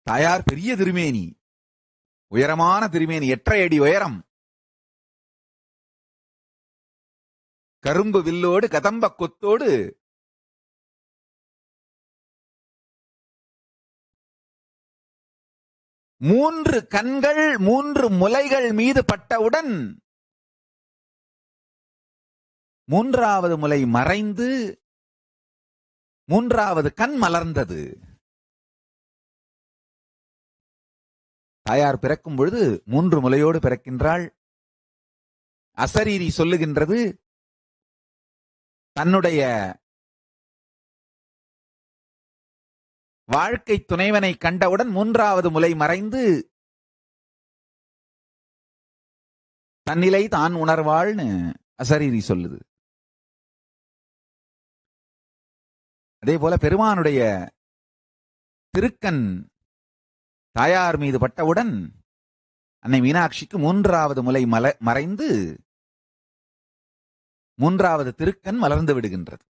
தாயார் பெரிய திருமேனி, உயரமான திருமேனி, 8.5 அடி உயரம், கரும்பு வில்லோடு கதம்ப கொத்தோடு மூன்று கண்கள் 3 முலைகள் மீது பட்டவுடன் 3வது முலை மறைந்து 3வது கண் மலர்ந்தது. தாயார் பிறக்கும் பொழுது 3 முலையோடு பிறக்கின்றாள். அசரீரி சொல்லுகின்றது, தன்னுடைய வாழ்க்கை துணைவனை கண்டவுடன் 3வது முலை மறைந்து தன்னிலை தான் உணர்வாள்னு அசரீரி சொல்லுது. அதே போல பெருமானுடைய திருக்கண் தாயார் மீது பட்டவுடன் அன்னை மீனாட்சிக்கு 3வது முலை மறைந்து 3வது திருக்கண் மலர்ந்து விடுகின்றது.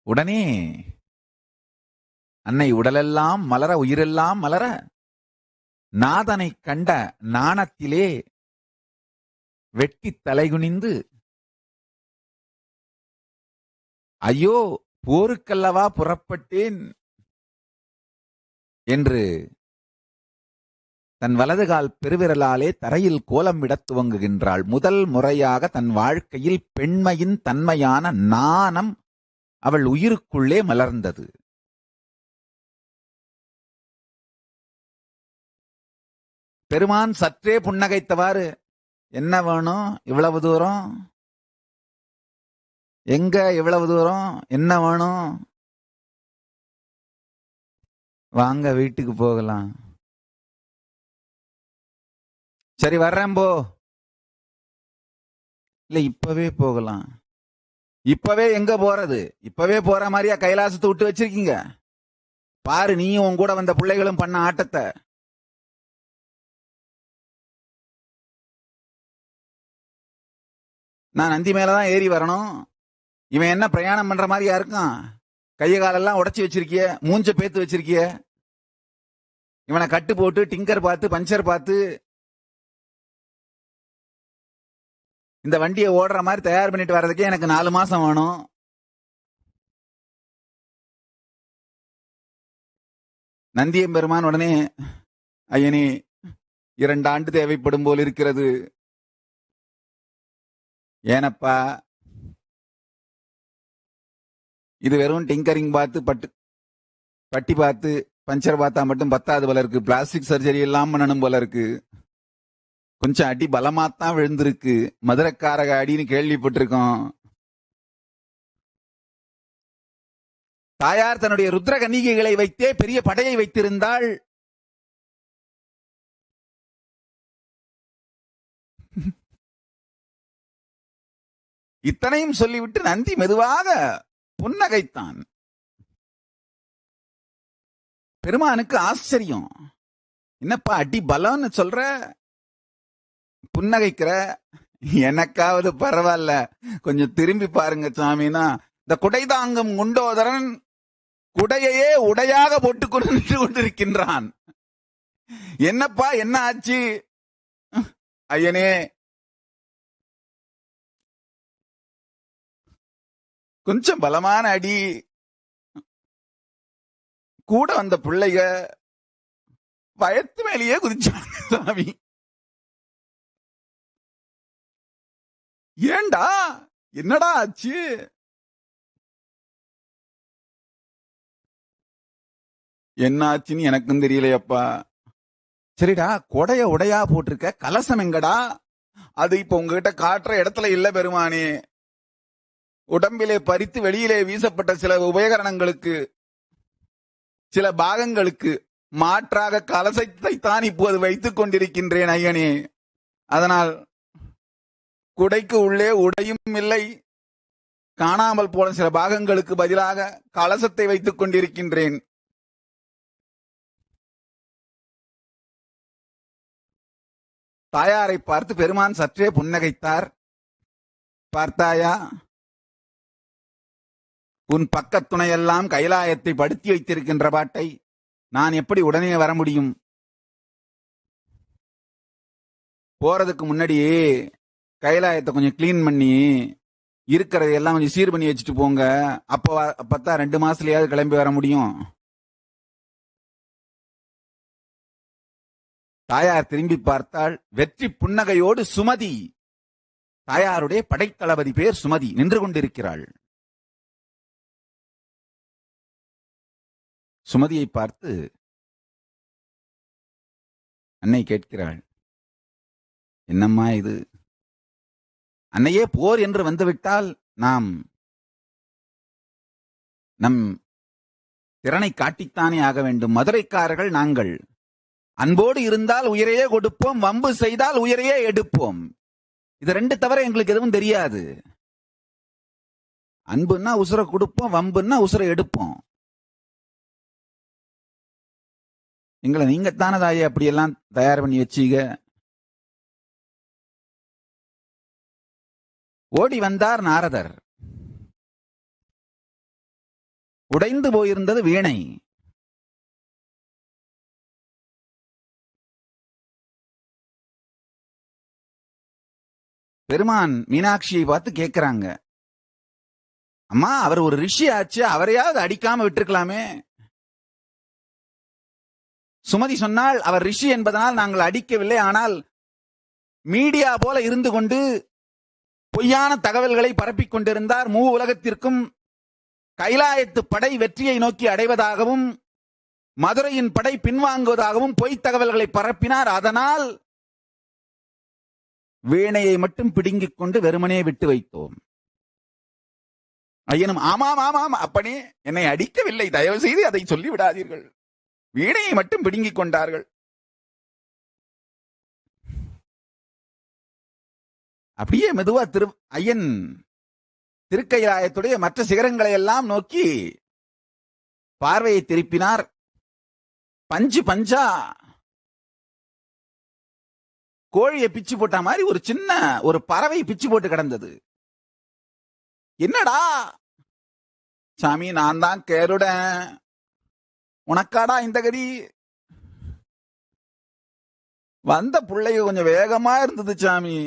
உடனே அன்னை உடலெல்லாம் மலர, உயிரெல்லாம் மலர, நாதனை கண்ட நாணத்திலே வெட்கி தலைகுனிந்து, ஐயோ போருக்கல்லவா புறப்பட்டேன் என்று தன் வலதுகால் பெருவிரலாலே தரையில் கோலம் விட துவங்குகின்றாள். முதல் முறையாக தன் வாழ்க்கையில் பெண்மையின் தன்மையான நாணம் அவள் உயிருக்குள்ளே மலர்ந்தது. பெருமான் சற்றே புன்னகைத்தவாறு, என்ன வேணும் இவ்வளவு தூரம், எங்க இவ்வளவு தூரம், என்ன வேணும், வாங்க வீட்டுக்கு போகலாம், சரி வர்றேன் போ, இல்ல இப்பவே போகலாம், இப்பவே எங்க போறது, இப்பவே போற மாதிரியா கைலாசத்தை விட்டு வச்சிருக்கீங்க, பாரு நீயும் உன் கூட வந்த பிள்ளைகளும் பண்ண ஆட்டத்தை, நான் நந்தி மேலதான் ஏறி வரணும், இவன் என்ன பிரயாணம் பண்ற மாதிரியா இருக்கான், கைய காலெல்லாம் உடைச்சி வச்சிருக்கிய, மூஞ்ச பேத்து வச்சிருக்கிய, இவனை கட்டு போட்டு டிங்கர் பார்த்து பஞ்சர் பார்த்து இந்த வண்டியை ஓடுற மாதிரி தயார் பண்ணிட்டு வர்றதுக்கே எனக்கு 4 மாசம் வேணும். நந்தியம்பெருமான் உடனே, ஐயனே 2 ஆண்டு தேவைப்படும் போல் இருக்கிறது. ஏனப்பா, இது வெறும் டிங்கரிங் பார்த்து பட்டி பார்த்து பஞ்சர் பார்த்தா மட்டும் பத்தாது போல இருக்கு, பிளாஸ்டிக் சர்ஜரி எல்லாம் பண்ணணும் போல இருக்கு, கொஞ்சம் அடி பலமாத்தான் விழுந்திருக்கு, மதுரக்காரக அடின்னு கேள்விப்பட்டிருக்கோம். தாயார் தன்னுடைய ருத்ர கன்னிகைகளை வைத்தே பெரிய படையை வைத்திருந்தாள். இத்தனையும் சொல்லிவிட்டு நந்தி மெதுவாக புன்னகைத்தான். பெருமானுக்கு ஆச்சரியம், என்னப்பா அடி பலம்னு சொல்ற, புன்னகைக்கிற, எனக்காவது பரவாயில்ல, கொஞ்சம் திரும்பி பாருங்க சாமினா, இந்த குடைதாங்கும் குண்டோதரன் குடையையே உடையாக போட்டுக் கொண்டிருக்கின்றான். என்னப்பா என்ன ஆச்சு, ஐயனே கொஞ்சம் பலமான அடி, கூட வந்த பிள்ளைக வயத்து மேலேயே குதிச்சாங்க சாமி. ஏண்டா என்னடா ஆச்சு, என்ன ஆச்சுன்னு எனக்கும் தெரியலையப்பா. சரிடா, கொடைய உடையா போட்டிருக்க, கலசம் எங்கடா, அது இப்ப உங்ககிட்ட காட்டுற இடத்துல இல்ல பெருமானே, உடம்பிலே பறித்து வெளியிலே வீசப்பட்ட சில உபகரணங்களுக்கு, சில பாகங்களுக்கு மாற்றாக கலசத்தை தான் இப்போது வைத்துக் கொண்டிருக்கின்றேன் ஐயனே. அதனால் குடைக்கு உள்ளே உடையும் இல்லை, காணாமல் போன சில பாகங்களுக்கு பதிலாக கலசத்தை வைத்துக் கொண்டிருக்கின்றேன். தாயாரை பார்த்து பெருமான் சற்றே புன்னகைத்தார். பார்த்தாயா, உன் பக்கத்துணையெல்லாம் கைலாயத்தை படுத்தி வைத்திருக்கின்ற பாட்டை நான் எப்படி உடனே வர முடியும்? போறதுக்கு முன்னாடியே கைலாயத்தை கொஞ்சம் கிளீன் பண்ணி இருக்கிறதையெல்லாம் கொஞ்சம் சீர் பண்ணி வச்சுட்டு போங்க. அப்பதான் 2 மாசத்துலயாவது கிளம்பி வர முடியும். தாயார் திரும்பி பார்த்தாள். வெற்றி புன்னகையோடு சுமதி, தாயாருடைய படைத்தளபதி பேர் சுமதி, நின்று கொண்டிருக்கிறாள். சுமதியை பார்த்து அன்னை கேட்கிறாள், என்னம்மா இது? அன்னையே, போர் என்று வந்துவிட்டால் நாம் நம் திறனை காட்டித்தானே ஆக வேண்டும். மதுரைக்காரர்கள் நாங்கள். அன்போடு இருந்தால் உயிரையே கொடுப்போம், வம்பு செய்தால் உயிரையே எடுப்போம். இது 2 தவிர எங்களுக்கு எதுவும் தெரியாது. அன்புன்னா உசுரை கொடுப்போம், வம்புன்னா உசுரை எடுப்போம். எங்களை நீங்கத்தானே தாயே அப்படியெல்லாம் தயார் பண்ணி வச்சீங்க. ஓடி வந்தார் நாரதர். உடைந்து போயிருந்தது வீணை. பெருமான் மீனாட்சியை பார்த்து கேட்கிறாங்க, அம்மா அவர் ஒரு ரிஷி ஆச்சு, அவரையாவது அடிக்காம விட்டுருக்கலாமே. சுமதி சொன்னால், அவர் ரிஷி என்பதனால் நாங்கள் அடிக்கவில்லை, ஆனால் மீடியா போல இருந்து கொண்டு பொய்யான தகவல்களை பரப்பிக் கொண்டிருந்தார். உலகத்திற்கும் கைலாயத்து படை வெற்றியை நோக்கி அடைவதாகவும் மதுரையின் படை பின்வாங்குவதாகவும் பொய் தகவல்களை பரப்பினார். அதனால் வீணையை மட்டும் பிடுங்கிக் கொண்டு வெறுமனே விட்டு வைத்தோம். ஐயனும், ஆமாம் ஆமாம் அப்பனே, என்னை அடிக்கவில்லை, தயவு செய்து அதை சொல்லிவிடாதீர்கள். வீணையை மட்டும் பிடுங்கிக் கொண்டார்கள். அப்படியே மெதுவா ஐயன் திருக்கைலாயத்துடைய மற்ற சிகரங்களை எல்லாம் நோக்கி பார்வையை திருப்பினார். பஞ்சு பஞ்சா கோழியை பிச்சு போட்ட மாதிரி ஒரு சின்ன ஒரு பறவை பிச்சு போட்டு கிடந்தது. என்னடா சாமி, நான் தான் கேருடன், உனக்காடா இந்த கதி? வந்த பிள்ளைங்க கொஞ்சம் வேகமா இருந்தது சாமி.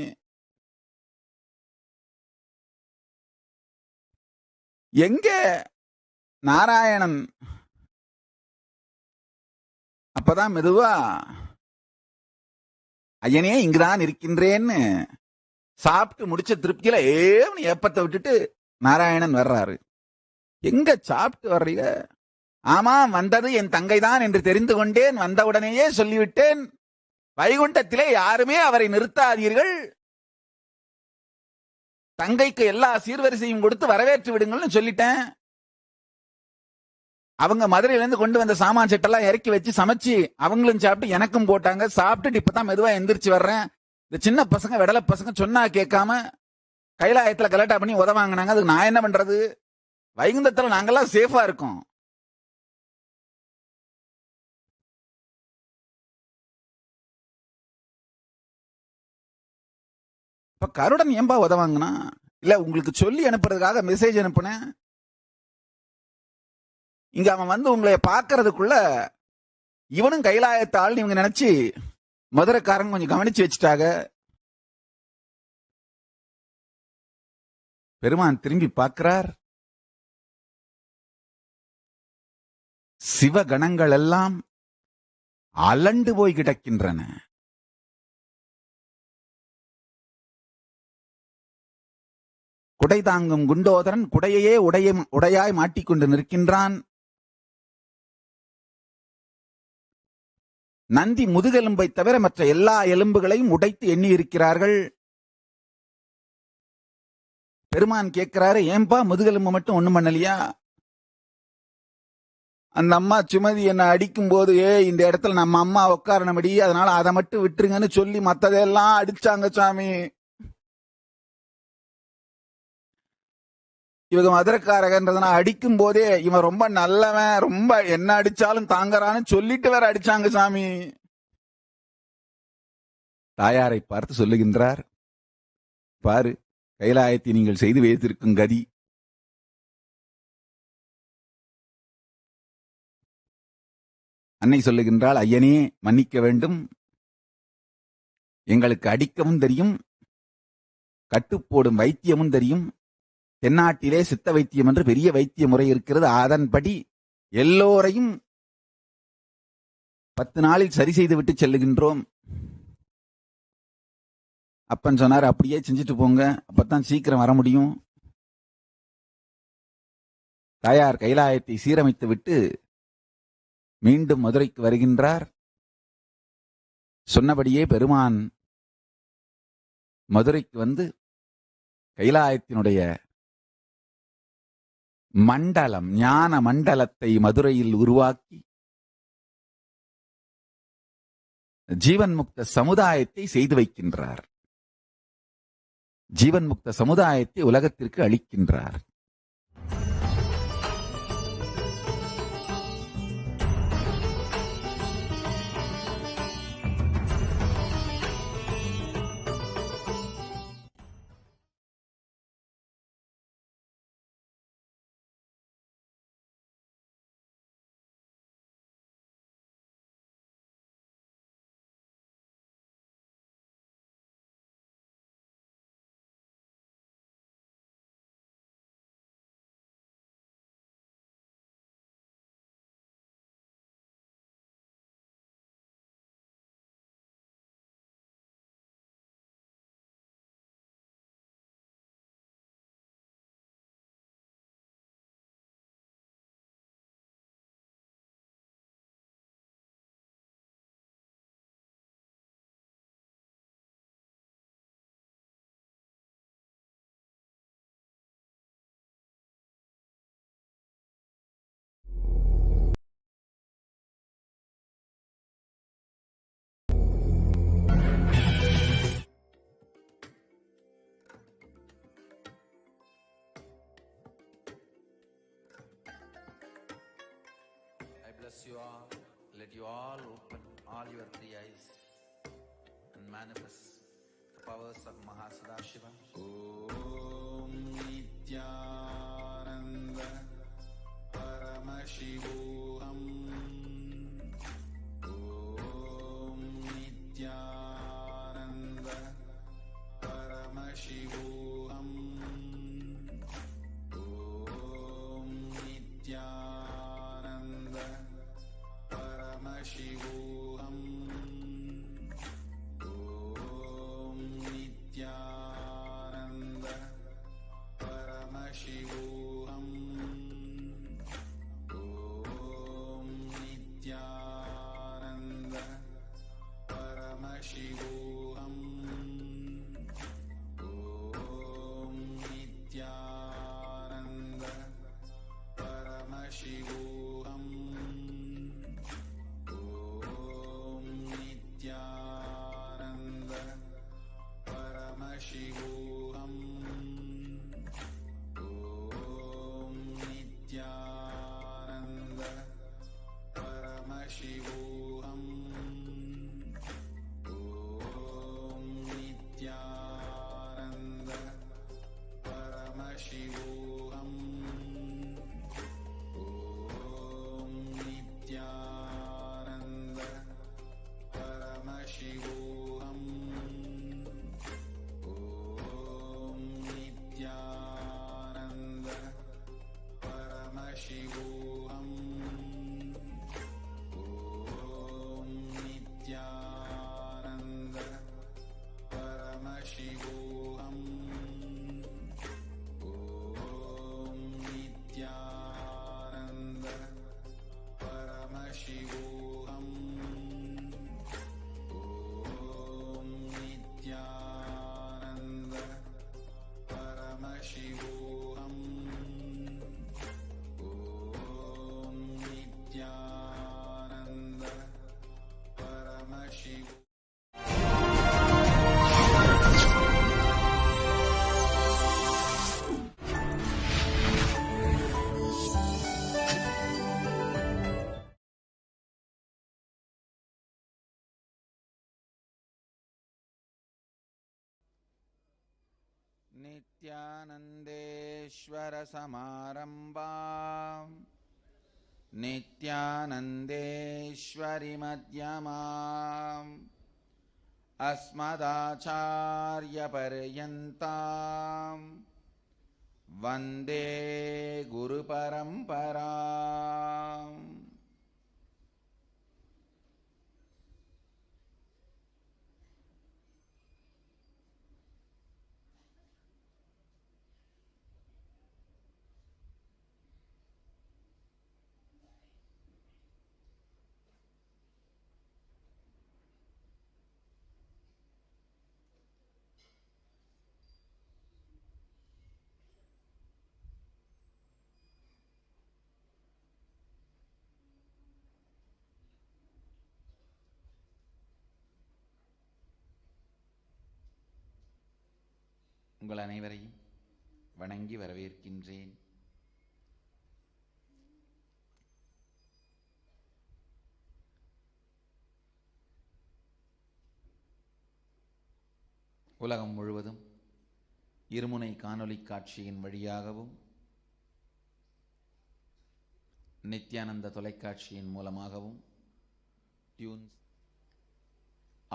எங்க நாராயணன்? அப்பதான் மெதுவா, ஐயனே இங்குதான் இருக்கின்றேன்னு சாப்பிட்டு முடிச்ச திருப்தியில ஏப்பத்தை விட்டுட்டு நாராயணன் வர்றாரு. எங்க சாப்பிட்டு வர்றீங்க? ஆமாம், வந்தது என் தங்கைதான் என்று தெரிந்து கொண்டேன், வந்தவுடனேயே சொல்லிவிட்டேன். வைகுண்டத்திலே யாருமே அவரை நிறுத்தாதீர்கள், தங்கைக்கு எல்லா சீர்வரிசையும் கொடுத்து வரவேற்று விடுங்கள்னு சொல்லிட்டேன். அவங்க மதுரையில இருந்து கொண்டு வந்த சாமான் செட்டெல்லாம் இறக்கி வச்சு சமைச்சு அவங்களும் சாப்பிட்டு எனக்கும் போட்டாங்க. சாப்பிட்டுட்டு இப்பதான் மெதுவா எந்திரிச்சு வர்றேன். இந்த சின்ன பசங்க விடலை பசங்க சொன்னா கேட்காம கைலாயத்துல கலட்டா பண்ணி உதவாங்கினாங்க. அதுக்கு நான் என்ன பண்றது? வைகுந்தத்துல நாங்கெல்லாம் சேஃபா இருக்கோம். இப்ப கருடன் ஏன்பா உதவாங்கனா? இல்ல, உங்களுக்கு சொல்லி அனுப்புறதுக்காக மெசேஜ் அனுப்புனேன். இங்க அவன் வந்து உங்களை பார்க்கறதுக்குள்ள இவனும் கைலாயத்தாள் இவங்க நினைச்சு மதுரைக்காரங்க கொஞ்சம் கவனிச்சு வச்சுட்டாங்க. பெருமான் திரும்பி பார்க்கிறார். சிவகணங்கள் எல்லாம் அலண்டு போய் கிடக்கின்றன. குடை தாங்கும் குண்டோதரன் குடையையே உடையாய் மாட்டிக்கொண்டு நிற்கின்றான். நந்தி முதுகெலும்பை தவிர மற்ற எல்லா எலும்புகளையும் உடைத்து எண்ணி இருக்கிறார்கள். பெருமான் கேட்கிறாரு, ஏன்பா முதுகெலும்பு மட்டும் ஒண்ணும் பண்ணலையா? அந்த அம்மா சுமதி என்ன அடிக்கும் போது, இந்த இடத்துல நம்ம அம்மா உட்காரணும்படி, அதனால அதை மட்டும் விட்டுருங்கன்னு சொல்லி மத்ததெல்லாம் அடிச்சாங்க சாமி. இவங்க மதுரைக்காரகன்றதுனா அடிக்கும் போதே இவன் ரொம்ப நல்லவன், ரொம்ப என்ன அடிச்சாலும் தாங்கறான்னு சொல்லிட்டு வேற அடிச்சாங்க சாமி. தாயாரை பார்த்து சொல்லுகின்றார், பாரு கைலாயத்தை நீங்கள் செய்து வைத்திருக்கும் கதி. அன்னை சொல்லுகின்றாள், ஐயனே மன்னிக்க வேண்டும், எங்களுக்கு அடிக்கவும் தெரியும், கட்டுப்போடும் வைத்தியமும் தெரியும். தென்னாட்டிலே சித்த வைத்தியம் என்று பெரிய வைத்திய முறை இருக்கிறது. அதன்படி எல்லோரையும் 10 நாளில் சரி செய்து விட்டு செல்லுகின்றோம். அப்பன் சொன்னார், அப்படியே செஞ்சுட்டு போங்க, அப்பதான் சீக்கிரம் வர முடியும். தாயார் கைலாயத்தை சீரமைத்து விட்டு மீண்டும் மதுரைக்கு வருகின்றார். சொன்னபடியே பெருமான் மதுரைக்கு வந்து கைலாயத்தினுடைய மண்டலம், ஞான மண்டலத்தை மதுரையில் உருவாக்கி ஜீவன் முக்த சமுதாயத்தை செய்து வைக்கின்றார். ஜீவன் முக்த சமுதாயத்தை உலகத்திற்கு அளிக்கின்றார். Bless you all. Let you all open all your three eyes and manifest the powers of Mahasadashiva. Om Nityananda Paramashivoham. Om Nityananda Paramashivoham. Om Nityananda Paramashivoham. Om Nityananda Paramashivoham. Om Nityananda Paramashivoham. Om Nityananda Paramashivoham. Om Nityananda Paramashivoham. Om Nityananda Paramashivoham. Om Nityananda Paramashivoham. Om Nityananda Paramashivoham. Om Nityananda Paramashivoham. Om Nityananda Paramashivoham. Om Nityananda Paramashivoham. Om Nityananda Paramashivoham. Om Nityananda Paramashivoham. नित्यानन्देश्वर समारम्भाम् नित्यानन्देश्वरि मध्यमाम् अस्मदाचार्यपर्यन्ताम् वन्दे गुरुपरम्पराम्. உங்கள் அனைவரையும் வணங்கி வரவேற்கின்றேன். உலகம் முழுவதும் இருமுனை காணொளி காட்சியின் வழியாகவும் நித்யானந்த தொலைக்காட்சியின் மூலமாகவும் டியூன்ஸ்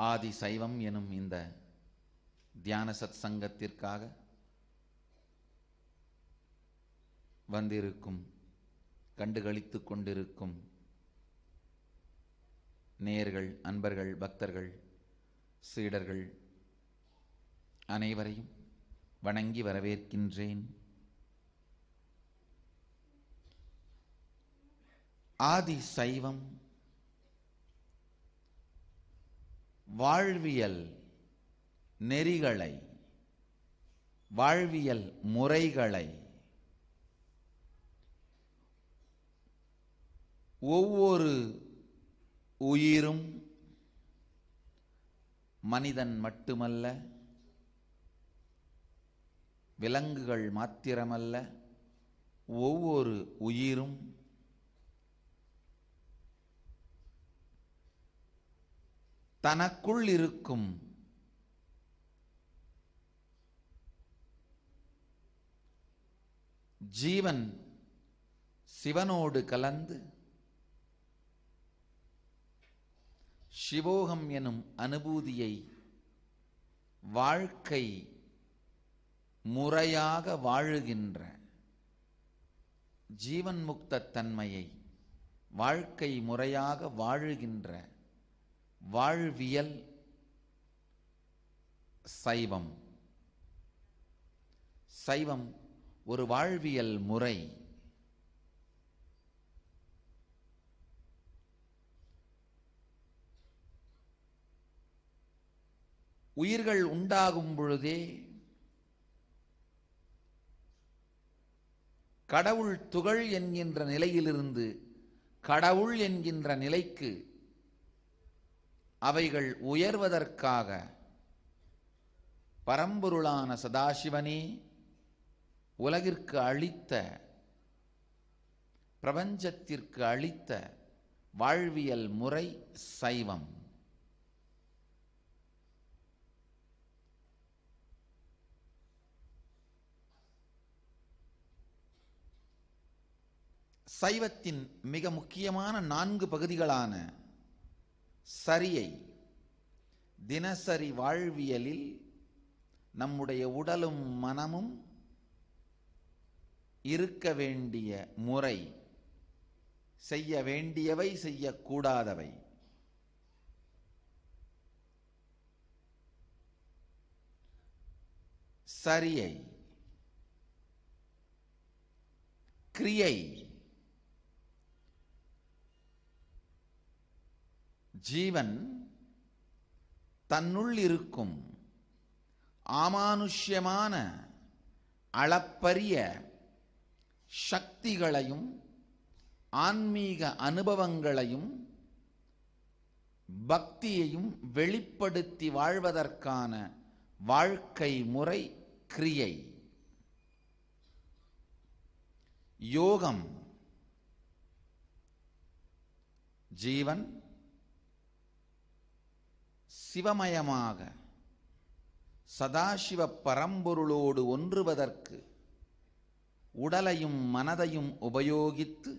ஆதி சைவம் எனும் இந்த தியான சத் சங்கத்திற்காக வந்திருக்கும், கண்டுகளித்துக் கொண்டிருக்கும் நேயர்கள், அன்பர்கள், பக்தர்கள், சீடர்கள் அனைவரையும் வணங்கி வரவேற்கின்றேன். ஆதி சைவம் வாழ்வியல் நெறிகளை, வாழ்வியல் முறைகளை ஒவ்வொரு உயிரும், மனிதன் மட்டுமல்ல, விலங்குகள் மாத்திரமல்ல, ஒவ்வொரு உயிரும் தனக்குள் இருக்கும் ஜீவன் சிவனோடு கலந்து சிவோகம் எனும் அனுபூதியை வாழ்க்கை முறையாக வாழுகின்ற ஜீவன் முக்த தன்மையை வாழ்க்கை முறையாக வாழுகின்ற வாழ்வியல் சைவம். சைவம் ஒரு வாழ்வியல் முறை. உயிர்கள் உண்டாகும் பொழுதே கடவுள் துகள் என்கின்ற நிலையிலிருந்து கடவுள் என்கின்ற நிலைக்கு அவைகள் உயர்வதற்காக பரம்பொருளான சதாசிவனே உலகிற்கு அளித்த, பிரபஞ்சத்திற்கு அளித்த வாழ்வியல் முறை சைவம். சைவத்தின் மிக முக்கியமான 4 பகுதிகளான சரியை, தினசரி வாழ்வியலில் நம்முடைய உடலும் மனமும் இருக்க வேண்டிய முறை, செய்ய வேண்டியவை, செய்யக்கூடாதவை, சரியை, கிரியை, ஜீவன் தன்னுள் இருக்கும் ஆமானுஷ்யமான அளப்பரிய சக்திகளையும் ஆன்மீக அனுபவங்களையும் பக்தியையும் வெளிப்படுத்தி வாழ்வதற்கான வாழ்க்கை முறை கிரியை. யோகம் ஜீவன் சிவமயமாக சதாசிவ பரம்பொருளோடு ஒன்றுவதற்கு உடலையும் மனதையும் உபயோகித்து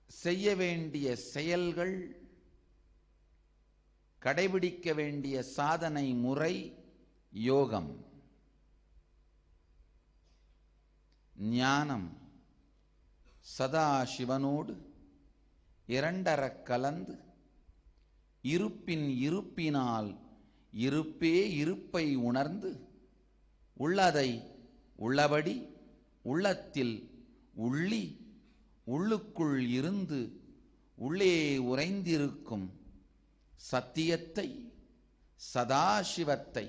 செய்ய வேண்டிய செயல்கள், கடைபிடிக்க வேண்டிய சாதனை முறை யோகம். ஞானம் சதா சிவனோடு இரண்டறக் கலந்து இருப்பின் இருப்பினால் இருப்பே இருப்பை உணர்ந்து உள்ளதை உள்ளபடி உள்ளத்தில் உள்ளி உள்ளுக்குள் இருந்து உள்ளே உறைந்திருக்கும் சத்தியத்தை, சதாசிவத்தை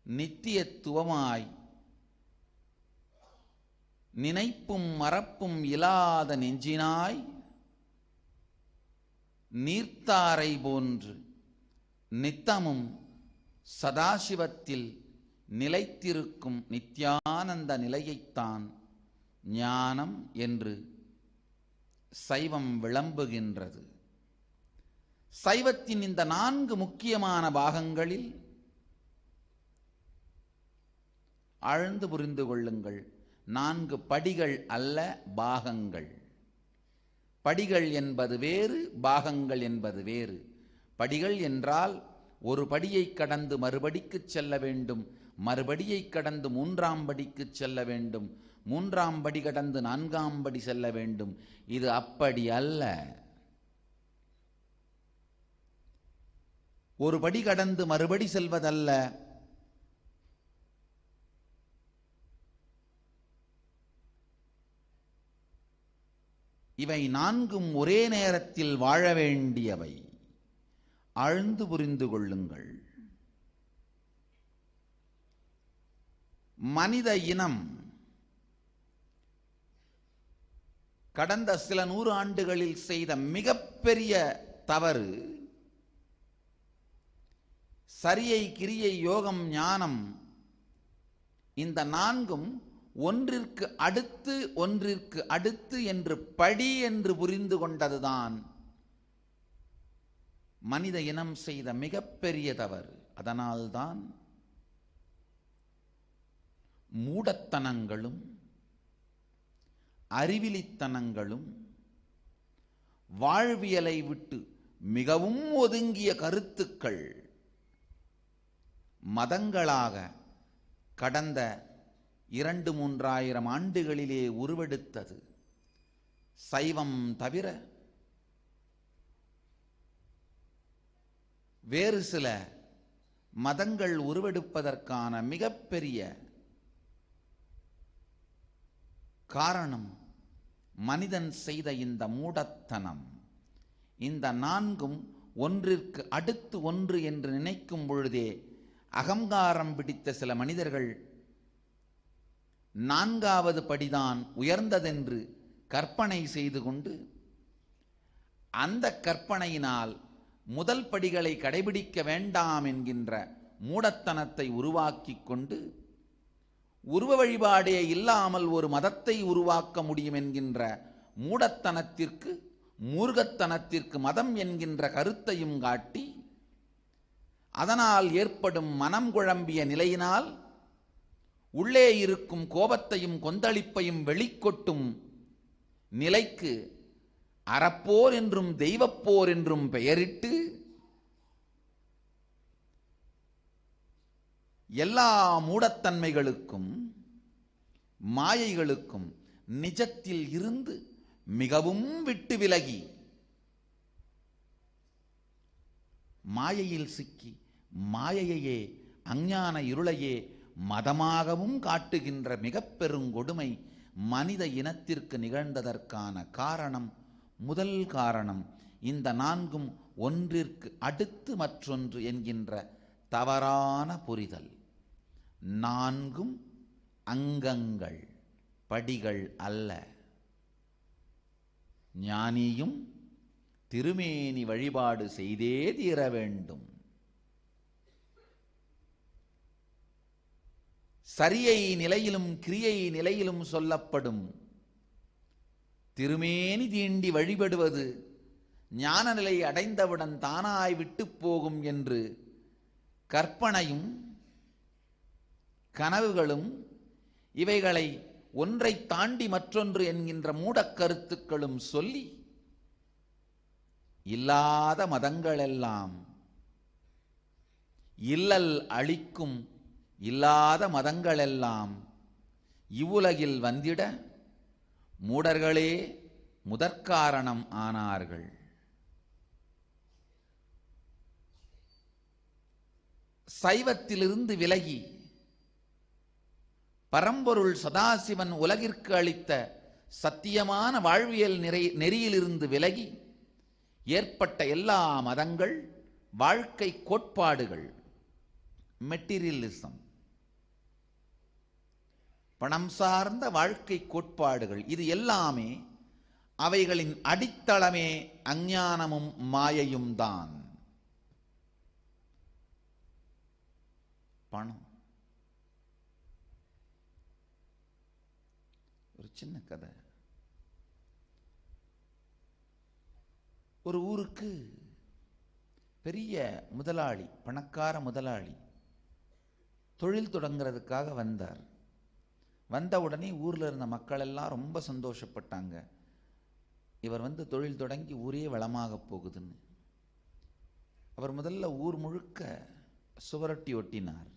நித்தியத்துவமாய் நினைப்பும் மறப்பும் இல்லாத நெஞ்சினாய் நீர்த்தாரை போன்று நித்தமும் சதாசிவத்தில் நிலைத்திருக்கும் நித்யானந்த நிலையைத்தான் ஞானம் என்று சைவம் விளம்புகின்றது. சைவத்தின் இந்த 4 முக்கியமான பாகங்களில் ஆழ்ந்து புரிந்து கொள்ளுங்கள். 4 படிகள் அல்ல, பாகங்கள். படிகள் என்பது வேறு, பாகங்கள் என்பது வேறு. படிகள் என்றால் ஒரு படியை கடந்து மறுபடிக்கு செல்ல வேண்டும், மறுபடியை கடந்து 3ஆம் படிக்கு செல்ல வேண்டும், 3ஆம் படி கடந்து 4ஆம் படி செல்ல வேண்டும். இது அப்படி அல்ல. ஒரு படி கடந்து மறுபடி செல்வதல்ல. இவை 4ம் ஒரே நேரத்தில் வாழ வேண்டியவை. ஆழ்ந்து புரிந்து கொள்ளுங்கள். மனித இனம் கடந்த சில 100 ஆண்டுகளில் செய்த மிகப்பெரிய தவறு, சரியை, கிரியை, யோகம், ஞானம் இந்த 4ம் ஒன்றிற்கு அடுத்து ஒன்றிற்கு அடுத்து என்று படி என்று புரிந்து கொண்டதுதான் மனித இனம் செய்த மிகப்பெரிய தவறு. அதனால்தான் மூடத்தனங்களும் அறிவிலித்தனங்களும் வாழ்வியலை விட்டு மிகவும் ஒதுங்கிய கருத்துக்கள் மதங்களாக கடந்த 2-3 ஆண்டுகளிலே உருவெடுத்தது. சைவம் தவிர வேறு சில மதங்கள் உருவெடுப்பதற்கான மிகப்பெரிய காரணம் மனிதன் செய்த இந்த மூடத்தனம். இந்த 4ம் ஒன்றிற்கு அடுத்து ஒன்று என்று நினைக்கும் பொழுதே அகங்காரம் பிடித்த சில மனிதர்கள் 4வது படிதான் உயர்ந்ததென்று கற்பனை செய்து கொண்டு அந்த கற்பனையினால் முதல் படிகளை கடைபிடிக்க வேண்டாம் என்கின்ற மூடத்தனத்தை உருவாக்கி கொண்டு உருவ வழிபாடே இல்லாமல் ஒரு மதத்தை உருவாக்க முடியும் என்கின்ற மூடத்தனத்திற்கு, மூர்க்கத்தனத்திற்கு மதம் என்கின்ற கருத்தையும் காட்டி அதனால் ஏற்படும் மனம் குழம்பிய நிலையினால் உள்ளே இருக்கும் கோபத்தையும் கொந்தளிப்பையும் வெளிக்கொட்டும் நிலைக்கு அறப்போர் என்றும் தெய்வப்போர் என்றும் பெயரிட்டு எல்லா மூடத்தன்மைகளுக்கும் மாயைகளுக்கும் நிஜத்தில் இருந்து மிகவும் விட்டு விலகி மாயையில் சிக்கி மாயையே அஞ்ஞான இருளையே மதமாகவும் காட்டுகின்ற மிக பெருங்கொடுமை மனித இனத்திற்கு நிகழ்ந்ததற்கான காரணம், முதல் காரணம் இந்த 4ம் ஒன்றிற்கு அடுத்து மற்றொன்று என்கின்ற தவறான புரிதல். 4ம் அங்கங்கள், படிகள் அல்ல. ஞானியும் திருமேனி வழிபாடு செய்தே தீர வேண்டும். சரியை நிலையிலும் கிரியை நிலையிலும் சொல்லப்படும் திருமேனி தீண்டி வழிபடுவது ஞான நிலை அடைந்தவுடன் தானாய் விட்டு போகும் என்று கற்பனையும் கனவுகளும் இவைகளை ஒன்றை தாண்டி மற்றொன்று என்கின்ற மூடக்கருத்துக்களும் சொல்லி இல்லாத மதங்களெல்லாம் இல்லல் அளிக்கும் இல்லாத மதங்களெல்லாம் இவ்வுலகில் வந்திட மூடர்களே முதற்காரணம் ஆனார்கள். சைவத்திலிருந்து விலகி பரம்பொருள் சதாசிவன் உலகிற்கு அளித்த சத்தியமான வாழ்வியல் நெறியிலிருந்து விலகி ஏற்பட்ட எல்லா மதங்கள், வாழ்க்கை கோட்பாடுகள், மெட்டீரியலிசம், பணம் சார்ந்த வாழ்க்கை கோட்பாடுகள், இது எல்லாமே அவைகளின் அடித்தளமே அஞ்ஞானமும் மாயையும் தான். பணம். ஒரு சின்ன கதை. ஒரு ஊருக்கு பெரிய முதலாளி, பணக்கார முதலாளி தொழில் தொடங்குறதுக்காக வந்தார். வந்த உடனே ஊரில் இருந்த மக்கள் எல்லாம் ரொம்ப சந்தோஷப்பட்டாங்க. இவர் தொழில் தொடங்கி ஊரே வளமாக போகுதுன்னு. அவர் முதல்ல ஊர் முழுக்க சுவரொட்டி ஒட்டினார்.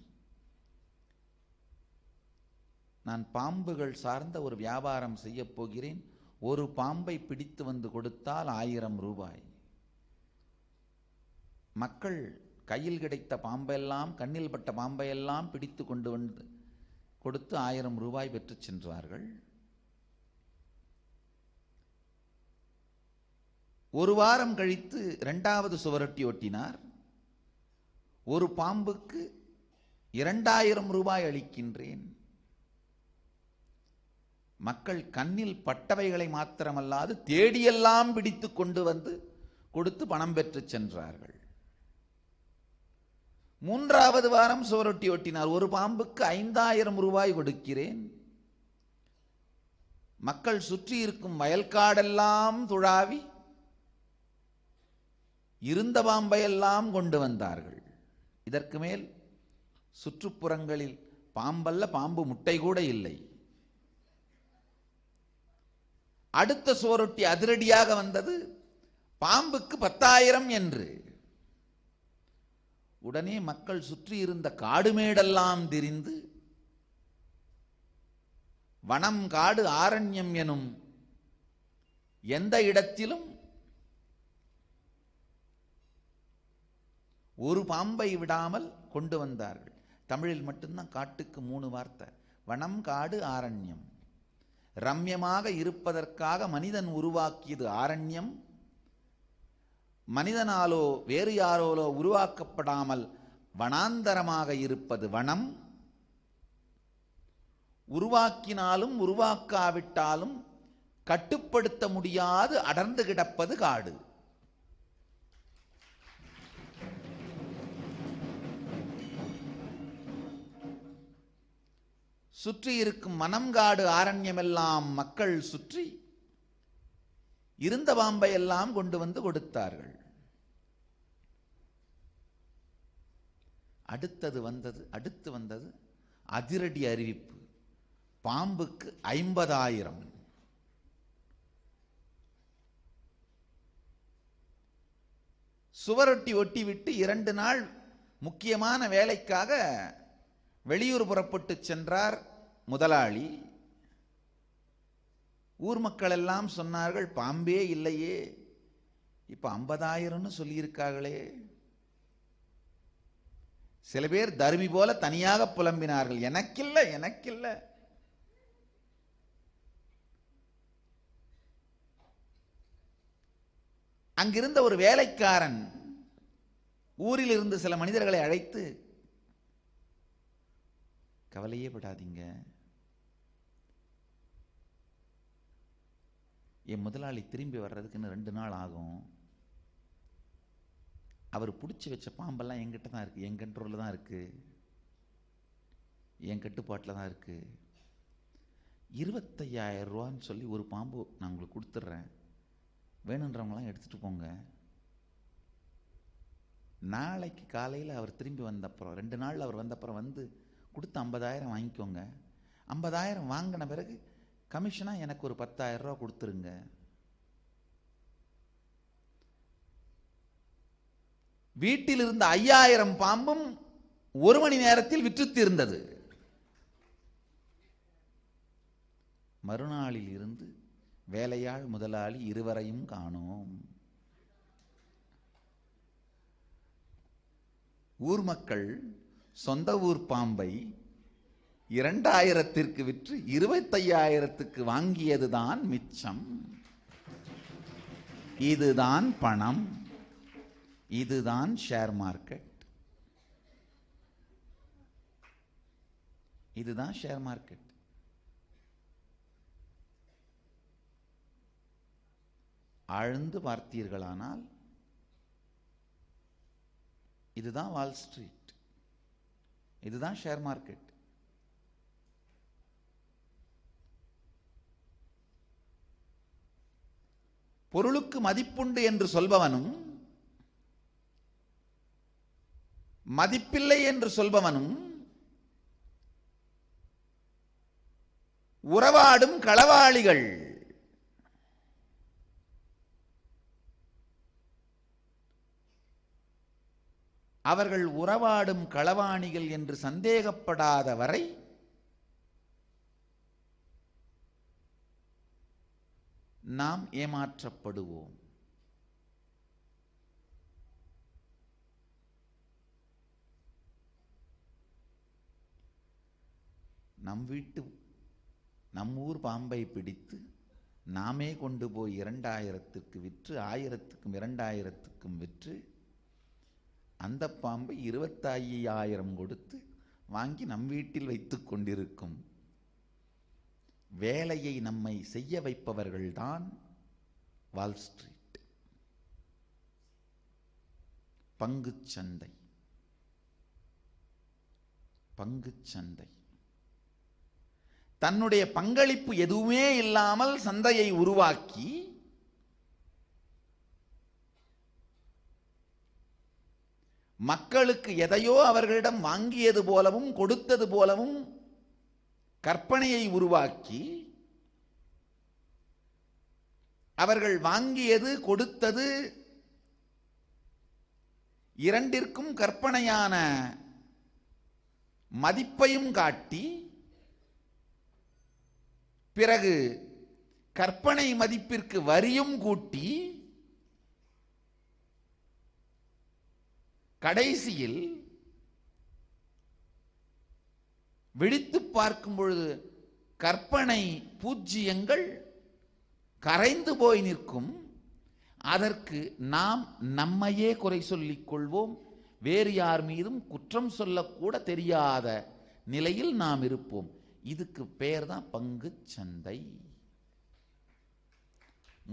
நான் பாம்புகள் சார்ந்த ஒரு வியாபாரம் செய்ய போகிறேன், ஒரு பாம்பை பிடித்து வந்து கொடுத்தால் 1000 ரூபாய். மக்கள் கையில் கிடைத்த பாம்பெல்லாம், கண்ணில் பட்ட பாம்பையெல்லாம் பிடித்து கொண்டு வந்து கொடுத்து 1000 ரூபாய் பெற்று சென்றார்கள். ஒரு வாரம் கழித்து 2வது சுவரொட்டி ஒட்டினார். ஒரு பாம்புக்கு 2000 ரூபாய் அளிக்கின்றேன். மக்கள் கண்ணில் பட்டவைகளை மாத்திரமல்லாது தேடியெல்லாம் பிடித்து கொண்டு வந்து கொடுத்து பணம் பெற்று சென்றார்கள். 3வது வாரம் சுவரொட்டி ஒட்டினார். ஒரு பாம்புக்கு 5000 ரூபாய் கொடுக்கிறேன். மக்கள் சுற்றி இருக்கும் வயல்காடெல்லாம் துழாவி இருந்த பாம்பையெல்லாம் கொண்டு வந்தார்கள். இதற்கு மேல் சுற்றுப்புறங்களில் பாம்பல்ல, பாம்பு முட்டை கூட இல்லை. அடுத்த சுவரொட்டி அதிரடியாக வந்தது, பாம்புக்கு 10,000 என்று. உடனே மக்கள் சுற்றி இருந்த காடுமேடெல்லாம் திரிந்து வனம், காடு, ஆரண்யம் எனும் எந்த இடத்திலும் ஒரு பாம்பை விடாமல் கொண்டு வந்தார்கள். தமிழில் மட்டும்தான் காட்டுக்கு 3 வார்த்தை: வனம், காடு, ஆரண்யம். ரம்யமாக இருப்பதற்காக மனிதன் உருவாக்கியது ஆரண்யம். மனிதனாலோ வேறு யாரோலோ உருவாக்கப்படாமல் வனாந்தரமாக இருப்பது வனம். உருவாக்கினாலும் உருவாக்காவிட்டாலும் கட்டுப்படுத்த முடியாது அடர்ந்து கிடப்பது காடு. சுற்றி இருக்கும் மனம், காடு, ஆரண்யமெல்லாம் மக்கள் சுற்றி இருந்த பாம்பை எல்லாம் கொண்டு வந்து கொடுத்தார்கள். அடுத்து வந்தது அதிரடி அறிவிப்பு: பாம்புக்கு 50,000. சுவரொட்டி ஒட்டிவிட்டு 2 நாள் முக்கியமான வேலைக்காக வெளியூர் புறப்பட்டு சென்றார் முதலாளி. ஊர் மக்கள் எல்லாம் சொன்னார்கள், பாம்பே இல்லையே, இப்ப 50,000 சொல்லியிருக்கார்களே. சில பேர் தருமி போல தனியாக புலம்பினார்கள், எனக்கில்லை எனக்கில்லை. அங்கிருந்த ஒரு வேலைக்காரன் ஊரில் இருந்து சில மனிதர்களை அழைத்து, கவலையே படாதீங்க, என் முதலாளி திரும்பி வர்றதுக்குன்னு 2 நாள் ஆகும். அவர் பிடிச்சி வச்ச பாம்பெல்லாம் என்கிட்ட தான் இருக்கு, என் கண்ட்ரோலில் தான் இருக்கு, என் கட்டுப்பாட்டில் தான் இருக்கு. 25,000 ரூபான்னு சொல்லி ஒரு பாம்பு நான் உங்களுக்கு கொடுத்துட்றேன், வேணுன்றவங்களாம் எடுத்துட்டு போங்க. நாளைக்கு காலையில் அவர் திரும்பி வந்தப்புறம், 2 நாள் அவர் வந்தப்புறம் வந்து கொடுத்து 50,000 வாங்கிக்கோங்க. 50,000 வாங்கின பிறகு கமிஷனாக எனக்கு ஒரு 10,000 ரூபா கொடுத்துருங்க. வீட்டில் இருந்த 5000 பாம்பும் 1 மணி நேரத்தில் விற்று தீர்ந்தது. மறுநாளில் இருந்து வேலையாள் முதலாளி இருவரையும் காணோம். ஊர் மக்கள் சொந்த ஊர் பாம்பை 2000க்கு விற்று 25,000க்கு வாங்கியதுதான் மிச்சம். இதுதான் பணம், இதுதான் ஷேர் மார்க்கெட், இதுதான் ஷேர் மார்க்கெட். ஆழ்ந்து பார்த்தீர்களானால் இதுதான் வால் ஸ்ட்ரீட், இதுதான் ஷேர் மார்க்கெட். பொருளுக்கு மதிப்புண்டு என்று சொல்பவனும் மதிப்பில்லை என்று சொல்பவனும் உறவாடும் களவாளிகள். அவர்கள் உறவாடும் களவாணிகள் என்று சந்தேகப்படாத வரை நாம் ஏமாற்றப்படுவோம். நம் ஊர் பாம்பை பிடித்து நாமே கொண்டு போய் 2000க்கு விற்று 1000க்கும் 2000க்கும் விற்று அந்த பாம்பை 25,000 கொடுத்து வாங்கி நம் வீட்டில் வைத்துக் கொண்டிருக்கும் வேலையை நம்மை செய்ய வைப்பவர்கள்தான் வால் ஸ்ட்ரீட், பங்குச்சந்தை. பங்குச்சந்தை தன்னுடைய பங்களிப்பு எதுவுமே இல்லாமல் சந்தையை உருவாக்கி மக்களுக்கு எதையோ அவர்களிடம் வாங்கியது போலவும் கொடுத்தது போலவும் கற்பனையை உருவாக்கி அவர்கள் வாங்கியது கொடுத்தது இரண்டிற்கும் கற்பனையான மதிப்பையும் காட்டி பிறகு கற்பனை மதிப்பிற்கு வரியும் கூட்டி கடைசியில் விழித்து பார்க்கும் பொழுது கற்பனை பூஜ்ஜியங்கள் கரைந்து போய் நிற்கும். அதற்கு நாம் நம்மையே குறை சொல்லிக் கொள்வோம். வேறு யார் மீதும் குற்றம் சொல்லக்கூட தெரியாத நிலையில் நாம் இருப்போம். இதுக்கு பேர் தான் பங்குச் சந்தை,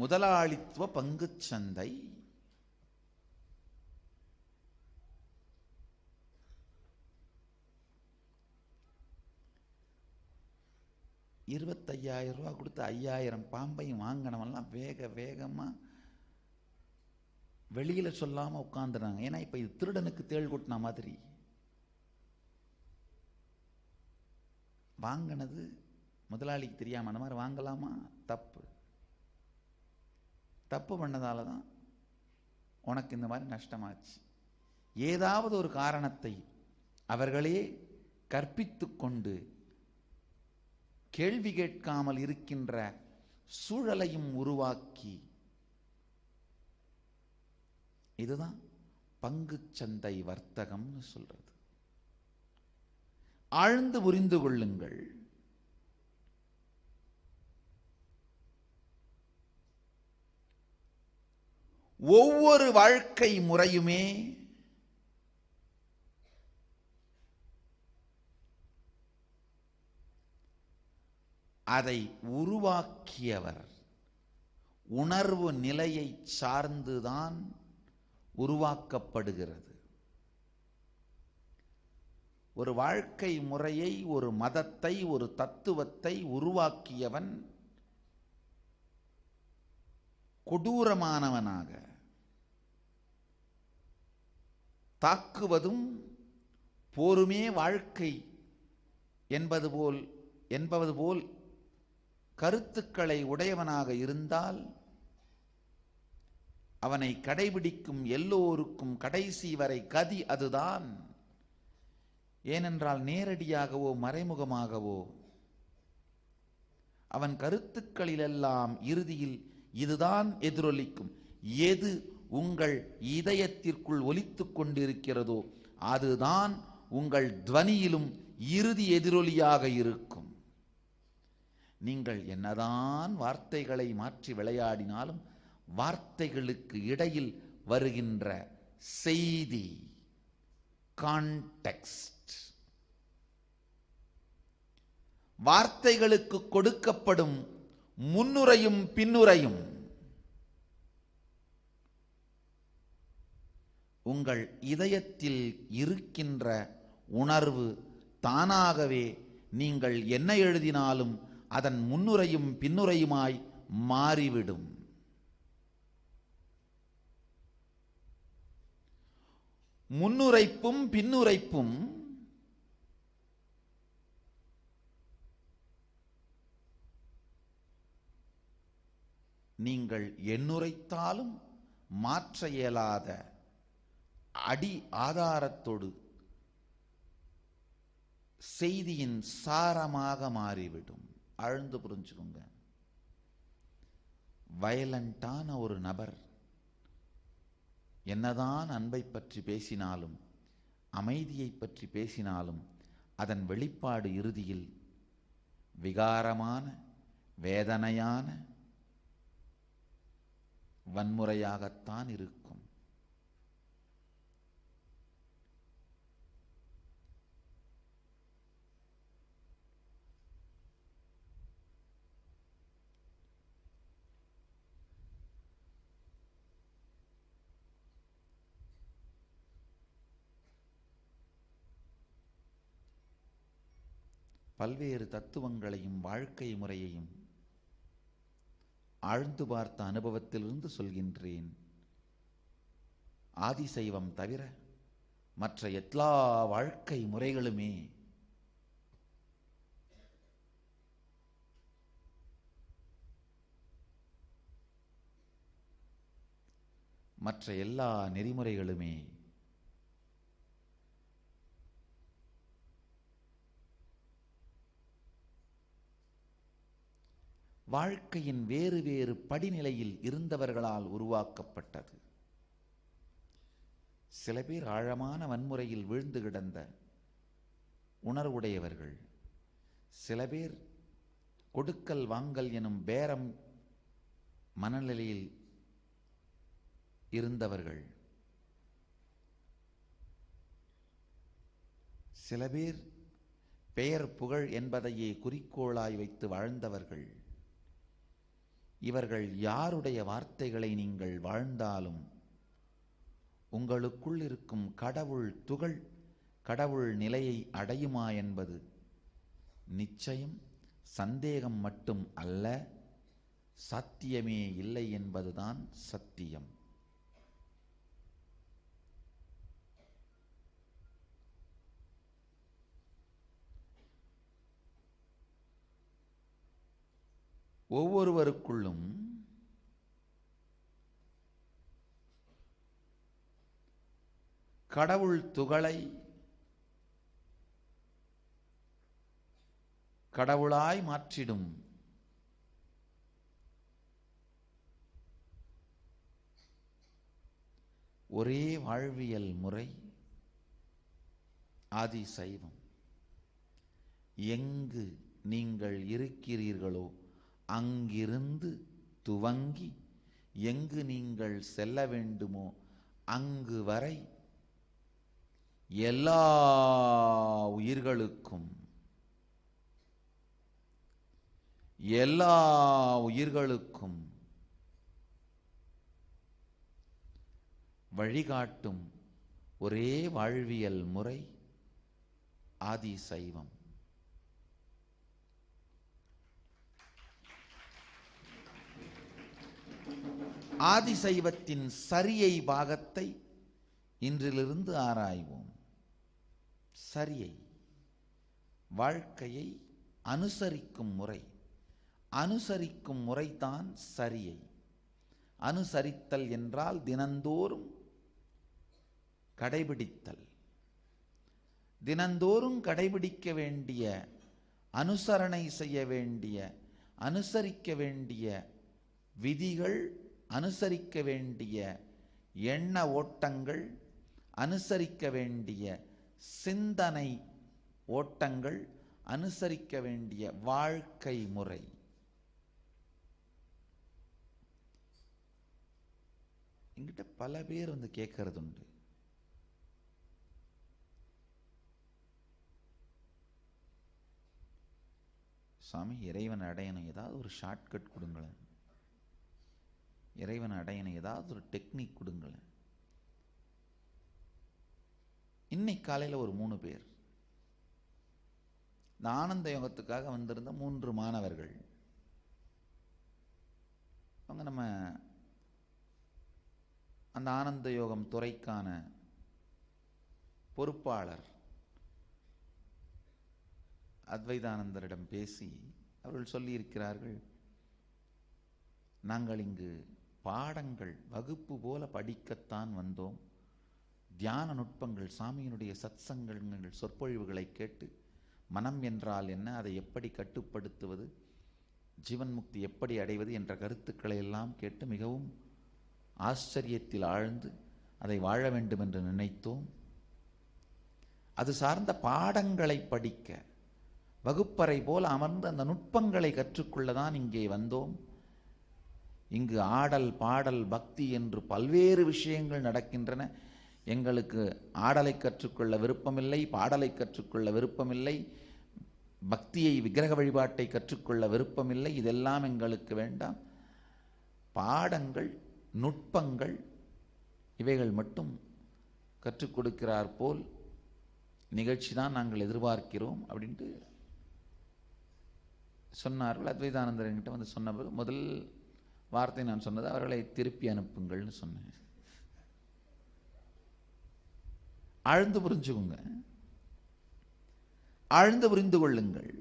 முதலாளித்துவ பங்குச் சந்தை. $25,000 கொடுத்து 5,000 பாம்பையும் வாங்கினவெல்லாம் வேக வேகமா வெளியில சொல்லாம உட்கார்ந்துறாங்க. ஏன்னா இப்ப இது திருடனுக்கு தேள் கொட்டின மாதிரி. வாங்கினது முதலாளிக்கு தெரியாம அந்த மாதிரி வாங்கலாமா? தப்பு. தப்பு பண்ணதால தான் உனக்கு இந்த மாதிரி நஷ்டமாச்சு. ஏதாவது ஒரு காரணத்தை அவர்களே கற்பித்து கொண்டு கேள்வி கேட்காமல் இருக்கின்ற சூழலையும் உருவாக்கி, இதுதான் பங்குச்சந்தை வர்த்தகம்னு சொல்றது. ஆழ்ந்து புரிந்து கொள்ளுங்கள். ஒவ்வொரு வாழ்க்கை முறையுமே அதை உருவாக்கியவர் உணர்வு நிலையை சார்ந்துதான் உருவாக்கப்படுகிறது. ஒரு வாழ்க்கை முறையை, ஒரு மதத்தை, ஒரு தத்துவத்தை உருவாக்கியவன் கொடூரமானவனாக, தாக்குவதும் போருமே வாழ்க்கை என்பது போல் கருத்துக்களை உடையவனாக இருந்தால் அவனை கடைபிடிக்கும் எல்லோருக்கும் கடைசி வரை கதி அதுதான். ஏனென்றால் நேரடியாகவோ மறைமுகமாகவோ அவன் கருத்துக்களிலெல்லாம் இறுதியில் இதுதான் எதிரொலிக்கும். எது உங்கள் இதயத்திற்குள் ஒலித்துக் கொண்டிருக்கிறதோ அதுதான் உங்கள் துவனியிலும் இறுதி எதிரொலியாக இருக்கும். நீங்கள் என்னதான் வார்த்தைகளை மாற்றி விளையாடினாலும் வார்த்தைகளுக்கு இடையில் வருகின்ற செய்தி, கான்டெக்ஸ்ட், வார்த்தைகளுக்கு கொடுக்கப்படும் முன்னுரையும் பின்னுரையும் உங்கள் இதயத்தில் இருக்கின்ற உணர்வு தானாகவே நீங்கள் என்ன எழுதினாலும் அதன் முன்னுரையும் பின்னுரையுமாய் மாறிவிடும். முன்னுரைப்பும் பின்னுரைப்பும் நீங்கள் எண்ணுரைத்தாலும் மாற்ற இயலாத அடி ஆதாரத்தோடு செய்தியின் சாரமாக மாறிவிடும். ஆழ்ந்து புரிஞ்சுக்கோங்க. வயலண்டான ஒரு நபர் என்னதான் அன்பை பற்றி பேசினாலும் அமைதியை பற்றி பேசினாலும் அதன் வெளிப்பாடு இறுதியில் விகாரமான வேதனையான வன்முறையாகத்தான் இருக்கும். பல்வேறு தத்துவங்களையும் வாழ்க்கை முறையையும் ஆழ்ந்து பார்த்த அனுபவத்திலிருந்து சொல்கின்றேன். ஆதிசைவம் தவிர மற்ற எல்லா வாழ்க்கை முறைகளுமே மற்ற எல்லா நெறிமுறைகளுமே வாழ்க்கையின் வேறு வேறு படிநிலையில் இருந்தவர்களால் உருவாக்கப்பட்டது. சில பேர் ஆழமான வன்முறையில் வீழ்ந்து கிடந்த உணர்வுடையவர்கள், சில பேர் கொடுக்கல் வாங்கல் எனும் பேரம் மனநிலையில் இருந்தவர்கள், சில பேர் பெயர் புகழ் என்பதையே குறிக்கோளாய் வைத்து வாழ்ந்தவர்கள். இவர்கள் யாருடைய வார்த்தைகளை நீங்கள் வாழ்ந்தாலும் உங்களுக்குள் இருக்கும் கடவுள் துகள் கடவுள் நிலையை அடையுமா என்பது நிச்சயம் சந்தேகம் மட்டும் அல்ல, சாத்தியமே இல்லை என்பதுதான் சத்தியம். ஒவ்வொருவருக்குள்ளும் கடவுள் துகளை கடவுளாய் மாற்றிடும் ஒரே வாழ்வியல் முறை ஆதி சைவம். எங்கு நீங்கள் இருக்கிறீர்களோ அங்கிருந்து துவங்கி எங்கு நீங்கள் செல்ல வேண்டுமோ அங்கு வரை எல்லா உயிர்களுக்கும் வழிகாட்டும் ஒரே வாழ்வியல் முறை ஆதி சைவம். ஆதி சைவத்தின் சரியை பாகத்தை இன்றிலிருந்து ஆராய்வோம். சரியை, வாழ்க்கையை அனுசரிக்கும் முறை, அனுசரிக்கும் முறைதான் சரியை. அனுசரித்தல் என்றால் தினந்தோறும் கடைபிடித்தல். தினந்தோறும் கடைபிடிக்க வேண்டிய, அனுசரணை செய்ய வேண்டிய, அனுசரிக்க வேண்டிய விதிகள், அனுசரிக்க வேண்டிய எண்ண ஓட்டங்கள், அனுசரிக்க வேண்டிய சிந்தனை ஓட்டங்கள், அனுசரிக்க வேண்டிய வாழ்க்கை முறை. என்கிட்ட பல பேர் வந்து கேட்கறது உண்டு, சாமி இறைவன் அடையணும் ஏதாவது ஒரு ஷார்ட்கட் கொடுங்களேன், இறைவன் அடையணும் ஏதாவது ஒரு டெக்னிக் கொடுங்களேன். இன்னைக்கு காலையில் ஒரு 3 பேர், இந்த ஆனந்த யோகத்துக்காக வந்திருந்த 3 மாணவர்கள், அவங்க நம்ம அந்த ஆனந்த யோகம் துறைக்கான பொறுப்பாளர் அத்வைதானந்தரிடம் பேசி அவர்கள் சொல்லியிருக்கிறார்கள், நாங்கள் இங்கு பாடங்கள் வகுப்பு போல படிக்கத்தான் வந்தோம். தியான நுட்பங்கள், சாமியினுடைய சத்சங்கங்கள், சொற்பொழிவுகளை கேட்டு மனம் என்றால் என்ன, அதை எப்படி கட்டுப்படுத்துவது, ஜீவன் முக்தி எப்படி அடைவது என்ற கருத்துக்களை எல்லாம் கேட்டு மிகவும் ஆச்சரியத்தில் ஆழ்ந்து அதை வாழ வேண்டும் என்று நினைத்தோம். அது சார்ந்த பாடங்களை படிக்க வகுப்பறை போல அமர்ந்து அந்த நுட்பங்களை கற்றுக்கொள்ளதான் இங்கே வந்தோம். இங்கு ஆடல், பாடல், பக்தி என்று பல்வேறு விஷயங்கள் நடக்கின்றன. எங்களுக்கு ஆடலை கற்றுக்கொள்ள விருப்பமில்லை, பாடலை கற்றுக்கொள்ள விருப்பமில்லை, பக்தியை, விக்கிரக வழிபாட்டை கற்றுக்கொள்ள விருப்பமில்லை. இதெல்லாம் எங்களுக்கு வேண்டாம். பாடங்கள், நுட்பங்கள் இவைகள் மட்டும் கற்றுக் கொடுக்கிறார் போல் நிகழ்ச்சி தான் நாங்கள் எதிர்பார்க்கிறோம் அப்படின்ட்டு சொன்னார்கள். அத்வைதானந்தர் என்கிட்ட வந்து சொன்னபோது முதல் வார்த்தை நான் சொன்னது, அவர்களை திருப்பி அனுப்புங்கள்னு சொன்னேன். ஆழ்ந்து புரிஞ்சுக்குங்க, ஆழ்ந்து புரிந்து கொள்ளுங்கள்.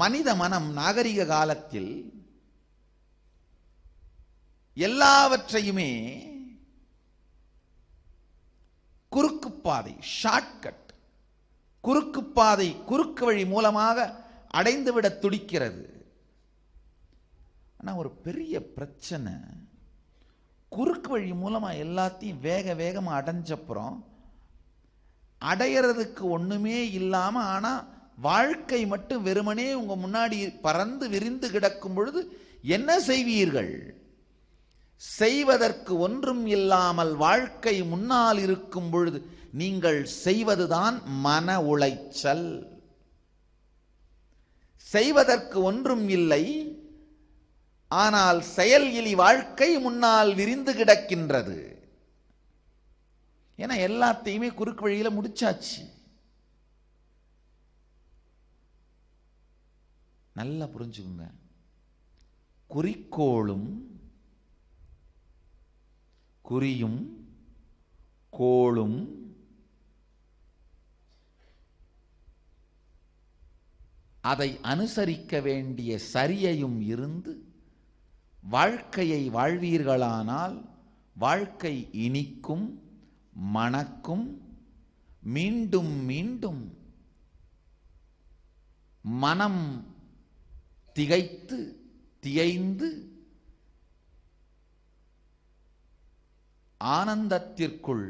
மனித மனம் நாகரிக காலத்தில் எல்லாவற்றையுமே குறுக்குப்பாதை, ஷார்ட்கட், குறுக்குப்பாதை, குறுக்கு வழி மூலமாக அடைந்துவிட துடிக்கிறது. ஆனால் ஒரு பெரிய பிரச்சனை, குறுக்கு வழி மூலமாக எல்லாத்தையும் வேக வேகமாக அடைஞ்சப்புறம் அடையிறதுக்கு ஒன்றுமே இல்லாமல், ஆனால் வாழ்க்கை மட்டும் வெறுமனே உங்கள் முன்னாடி பறந்து விரிந்து கிடக்கும் பொழுது என்ன செய்வீர்கள்? செய்வதற்கு ஒன்றும் இல்லாமல் வாழ்க்கை முன்னால் இருக்கும் பொழுது நீங்கள் செய்வதுதான் மன உளைச்சல். செய்வதற்கு ஒன்றும் இல்லை, ஆனால் செயல் இலி வாழ்க்கை முன்னால் விரிந்து கிடக்கின்றது. ஏன்னா எல்லாத்தையுமே குறுக்கு வழியில முடிச்சாச்சு. நல்லா புரிஞ்சுக்குங்க, குறிக்கோளும் குறியும் கோளும் அதை அனுசரிக்க வேண்டிய சரியையும் இருந்து வாழ்க்கையை வாழ்வீர்களானால் வாழ்க்கை இனிக்கும், மணக்கும், மீண்டும் மீண்டும் மனம் திகைத்து திகைந்து ஆனந்தத்திற்குள்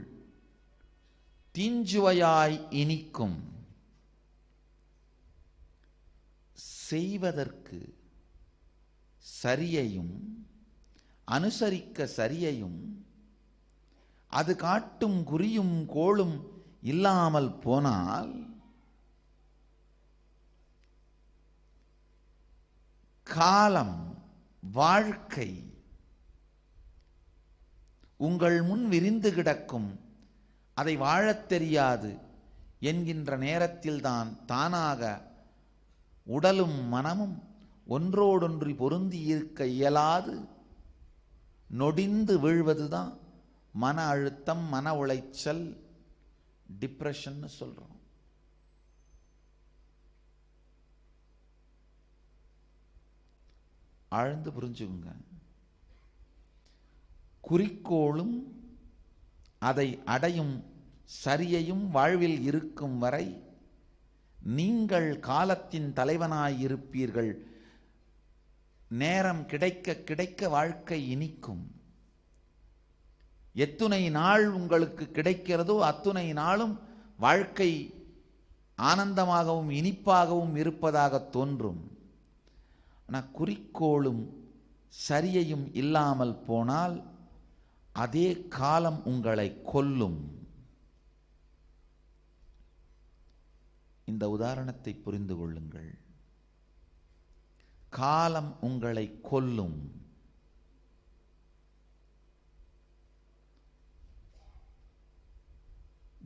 தீஞ்சுவையாய் இனிக்கும். செய்வதற்கு சரியையும் அனுசரிக்க சரியையும் அது காட்டும் குறியும் கோளும் இல்லாமல் போனால் காலம், வாழ்க்கை உங்கள் முன் விரிந்து கிடக்கும். அதை வாழத் தெரியாது என்கின்ற நேரத்தில்தான் தானாக உடலும் மனமும் ஒன்றோடொன்றி பொருந்தி இருக்க இயலாது நொடிந்து வீழ்வதுதான் மன அழுத்தம், மன உளைச்சல், டிப்ரெஷன் சொல்றோம். ஆழ்ந்து புரிஞ்சுக்குங்க. குறிக்கோளும் அதை அடையும் சரியையும் வாழ்வில் இருக்கும் வரை நீங்கள் காலத்தின் தலைவனாயிருப்பீர்கள். நேரம் கிடைக்க கிடைக்க வாழ்க்கை இனிக்கும். எத்துணை நாள் உங்களுக்கு கிடைக்கிறதோ அத்துணை நாளும் வாழ்க்கை ஆனந்தமாகவும் இனிப்பாகவும் இருப்பதாக தோன்றும். ஆனால் குறிக்கோளும் சரியையும் இல்லாமல் போனால் அதே காலம் உங்களை கொல்லும். இந்த உதாரணத்தை புரிந்து கொள்ளுங்கள். காலம் உங்களை கொல்லும்.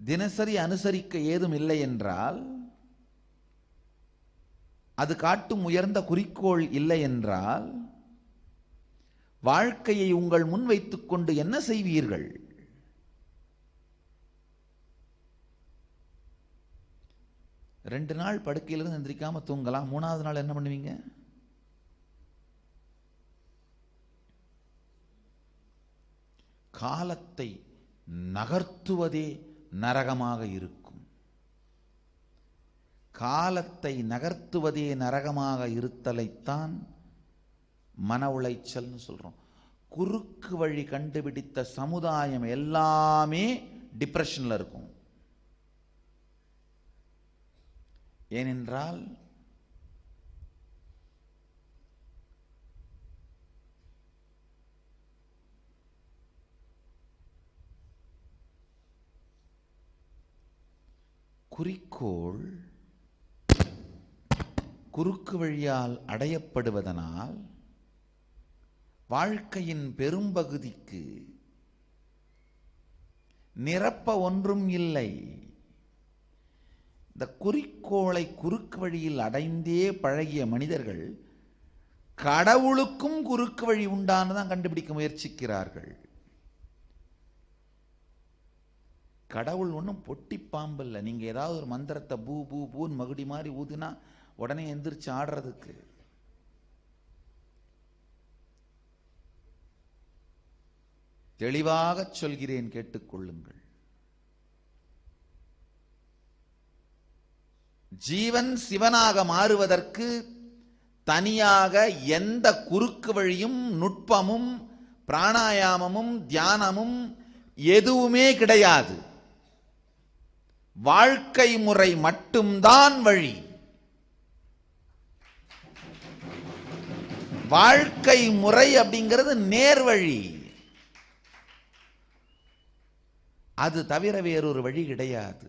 தினசரி அனுசரிக்க ஏதும் இல்லை என்றால், அது காட்டும் உயர்ந்த குறிக்கோள் இல்லை என்றால், வாழ்க்கையை உங்கள் முன் வைத்துக் கொண்டு என்ன செய்வீர்கள்? ரெண்டு நாள் படுக்கையிலிருந்து எந்திரிக்காம தூங்கலாம். மூணாவது நாள் என்ன பண்ணுவீங்க? காலத்தை நகர்த்துவதே நரகமாக இருக்கும். காலத்தை நகர்த்துவதே நரகமாக இருத்தலைத்தான் மன உளைச்சல்னு சொல்றோம். குறுக்கு வழி கண்டுபிடித்த சமுதாயம் எல்லாமே டிப்ரெஷன்ல இருக்கும். ஏனென்றால் குறிக்கோள் குறுக்கு வழியால் அடையப்படுவதனால் வாழ்க்கையின் பெரும்பகுதிக்கு நிரப்ப ஒன்றும் இல்லை. இந்த குறிக்கோளை குறுக்கு வழியில் அடைந்தே பழகிய மனிதர்கள் கடவுளுக்கும் குறுக்கு வழி உண்டான்னு தான் கண்டுபிடிக்க முயற்சிக்கிறார்கள். கடவுள் ஒன்றும் பொட்டி பாம்பு இல்லை. நீங்க ஏதாவது ஒரு மந்திரத்தை பூ பூ பூன்னு மகுடி மாதிரி ஊதுனா உடனே எந்திரிச்சு ஆடுறதுக்கு. தெளிவாக சொல்கிறேன், கேட்டுக்கொள்ளுங்கள். ஜீவன் சிவனாக மாறுவதற்கு தனியாக எந்த குறுக்கு வழியும் நுட்பமும் பிராணாயாமமும் தியானமும் எதுவுமே கிடையாது. வாழ்க்கை முறை மட்டும்தான் வழி. வாழ்க்கை முறை அப்படிங்கிறது நேர்வழி. அது தவிர வேறொரு வழி கிடையாது.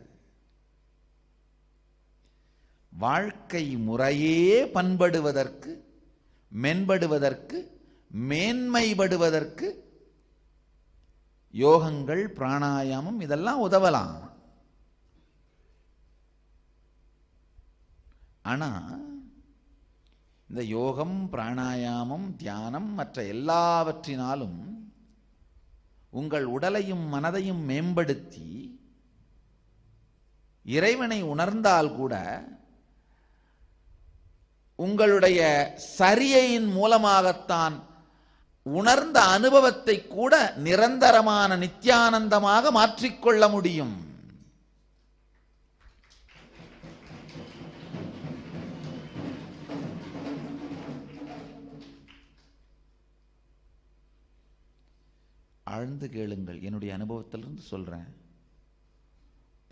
வாழ்க்கை முறையே பண்படுவதற்கு, மென்படுவதற்கு, மேன்மைப்படுவதற்கு யோகங்கள் பிராணாயாமம் இதெல்லாம் உதவலாம். ஆனா இந்த யோகம் பிராணாயாமம் தியானம் மற்ற எல்லாவற்றினாலும் உங்கள் உடலையும் மனதையும் மேம்படுத்தி இறைவனை உணர்ந்தால் கூட உங்களுடைய சரியையின் மூலமாகத்தான் உணர்ந்த அனுபவத்தை கூட நிரந்தரமான நித்தியானந்தமாக மாற்றிக்கொள்ள முடியும். ஆழ்ந்து கேளுங்கள். என்னுடைய அனுபவத்திலிருந்து சொல்றேன்.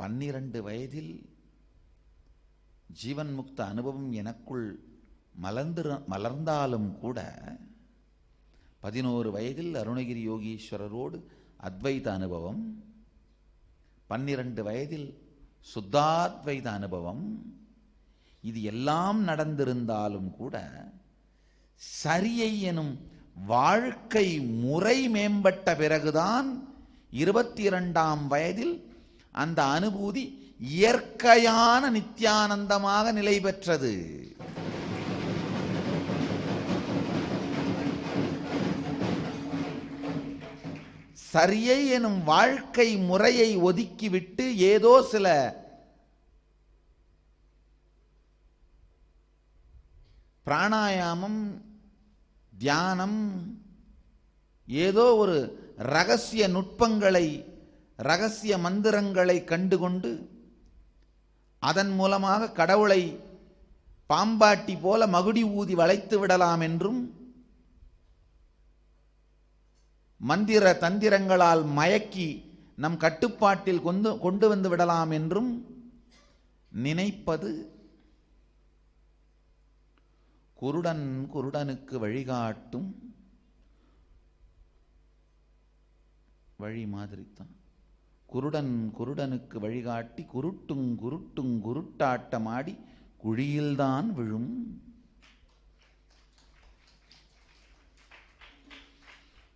12 வயதில் ஜீவன் முக்த அனுபவம் எனக்குள் மலர்ந்தாலும் கூட 11 வயதில் அருணகிரி யோகீஸ்வரரோடு அத்வைத அனுபவம், 12 வயதில் சுத்தாத்வைத அனுபவம், இது எல்லாம் நடந்திருந்தாலும் கூட சரியை எனும் வாழ்க்கை முறை மேம்பட்ட பிறகுதான் 22ஆம் வயதில் அந்த அனுபூதி இயற்கையான நித்தியானந்தமாக நிலை பெற்றது. சரியை எனும் வாழ்க்கை முறையை ஒதுக்கிவிட்டு ஏதோ சில பிராணாயாமம் தியானம் ஏதோ ஒரு ரகசிய நுட்பங்களை, ரகசிய மந்திரங்களை கண்டுகொண்டு அதன் மூலமாக கடவுளை பாம்பாட்டி போல மகுடி ஊதி வளைத்து விடலாம் என்றும், மந்திர தந்திரங்களால் மயக்கி நம் கட்டுப்பாட்டில் கொண்டு வந்து விடலாம் என்றும் நினைப்பது குருடன் குருடனுக்கு வழிகாட்டும் வழி மாதிரி தான். குருடன் குருடனுக்கு வழிகாட்டி குருட்டும் குருட்டும் குருட்டாட்டமாடி குழியில்தான் விழும்.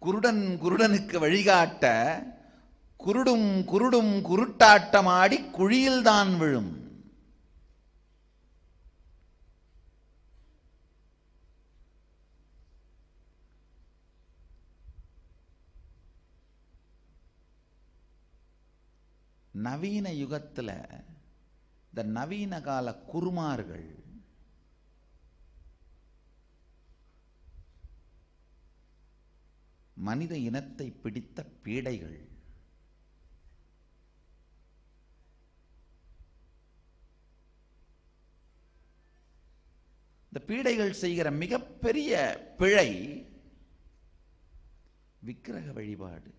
குருடன் குருடனுக்கு வழிகாட்ட குருடும் குருடும் குருட்டாட்டமாடி குழியில்தான் விழும். நவீன யுகத்தில் இந்த நவீன கால குருமார்கள் மனித இனத்தை பிடித்த பீடைகள். இந்த பீடைகள் செய்கிற மிகப்பெரிய பிழை விக்கிரக வழிபாடு.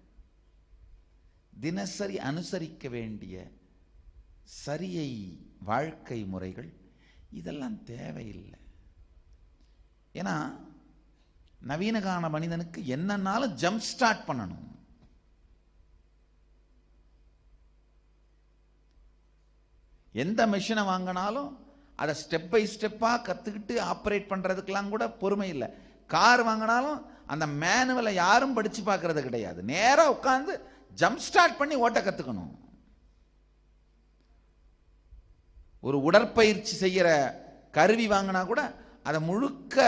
தினசரி அனுசரிக்க வேண்டிய சரியை வாழ்க்கை முறைகள் இதெல்லாம் தேவையில்லை. ஏன்னா நவீன கால மனிதனுக்கு என்னன்னாலும் ஜம்ப் ஸ்டார்ட் பண்ணணும். எந்த மிஷினை வாங்கினாலும் அதை ஸ்டெப் பை ஸ்டெப்பாக கற்றுக்கிட்டு ஆப்ரேட் பண்ணுறதுக்கெல்லாம் கூட பொறுமை இல்லை. கார் வாங்கினாலும் அந்த மேனுவலை யாரும் படித்து பார்க்கறது கிடையாது. நேராக உட்காந்து ஜம்ப் ஸ்டார்ட் பண்ணி ஓட்ட கற்றுக்கணும். ஒரு உடற்பயிற்சி செய்கிற கருவி வாங்கினா கூட அதை முழுக்க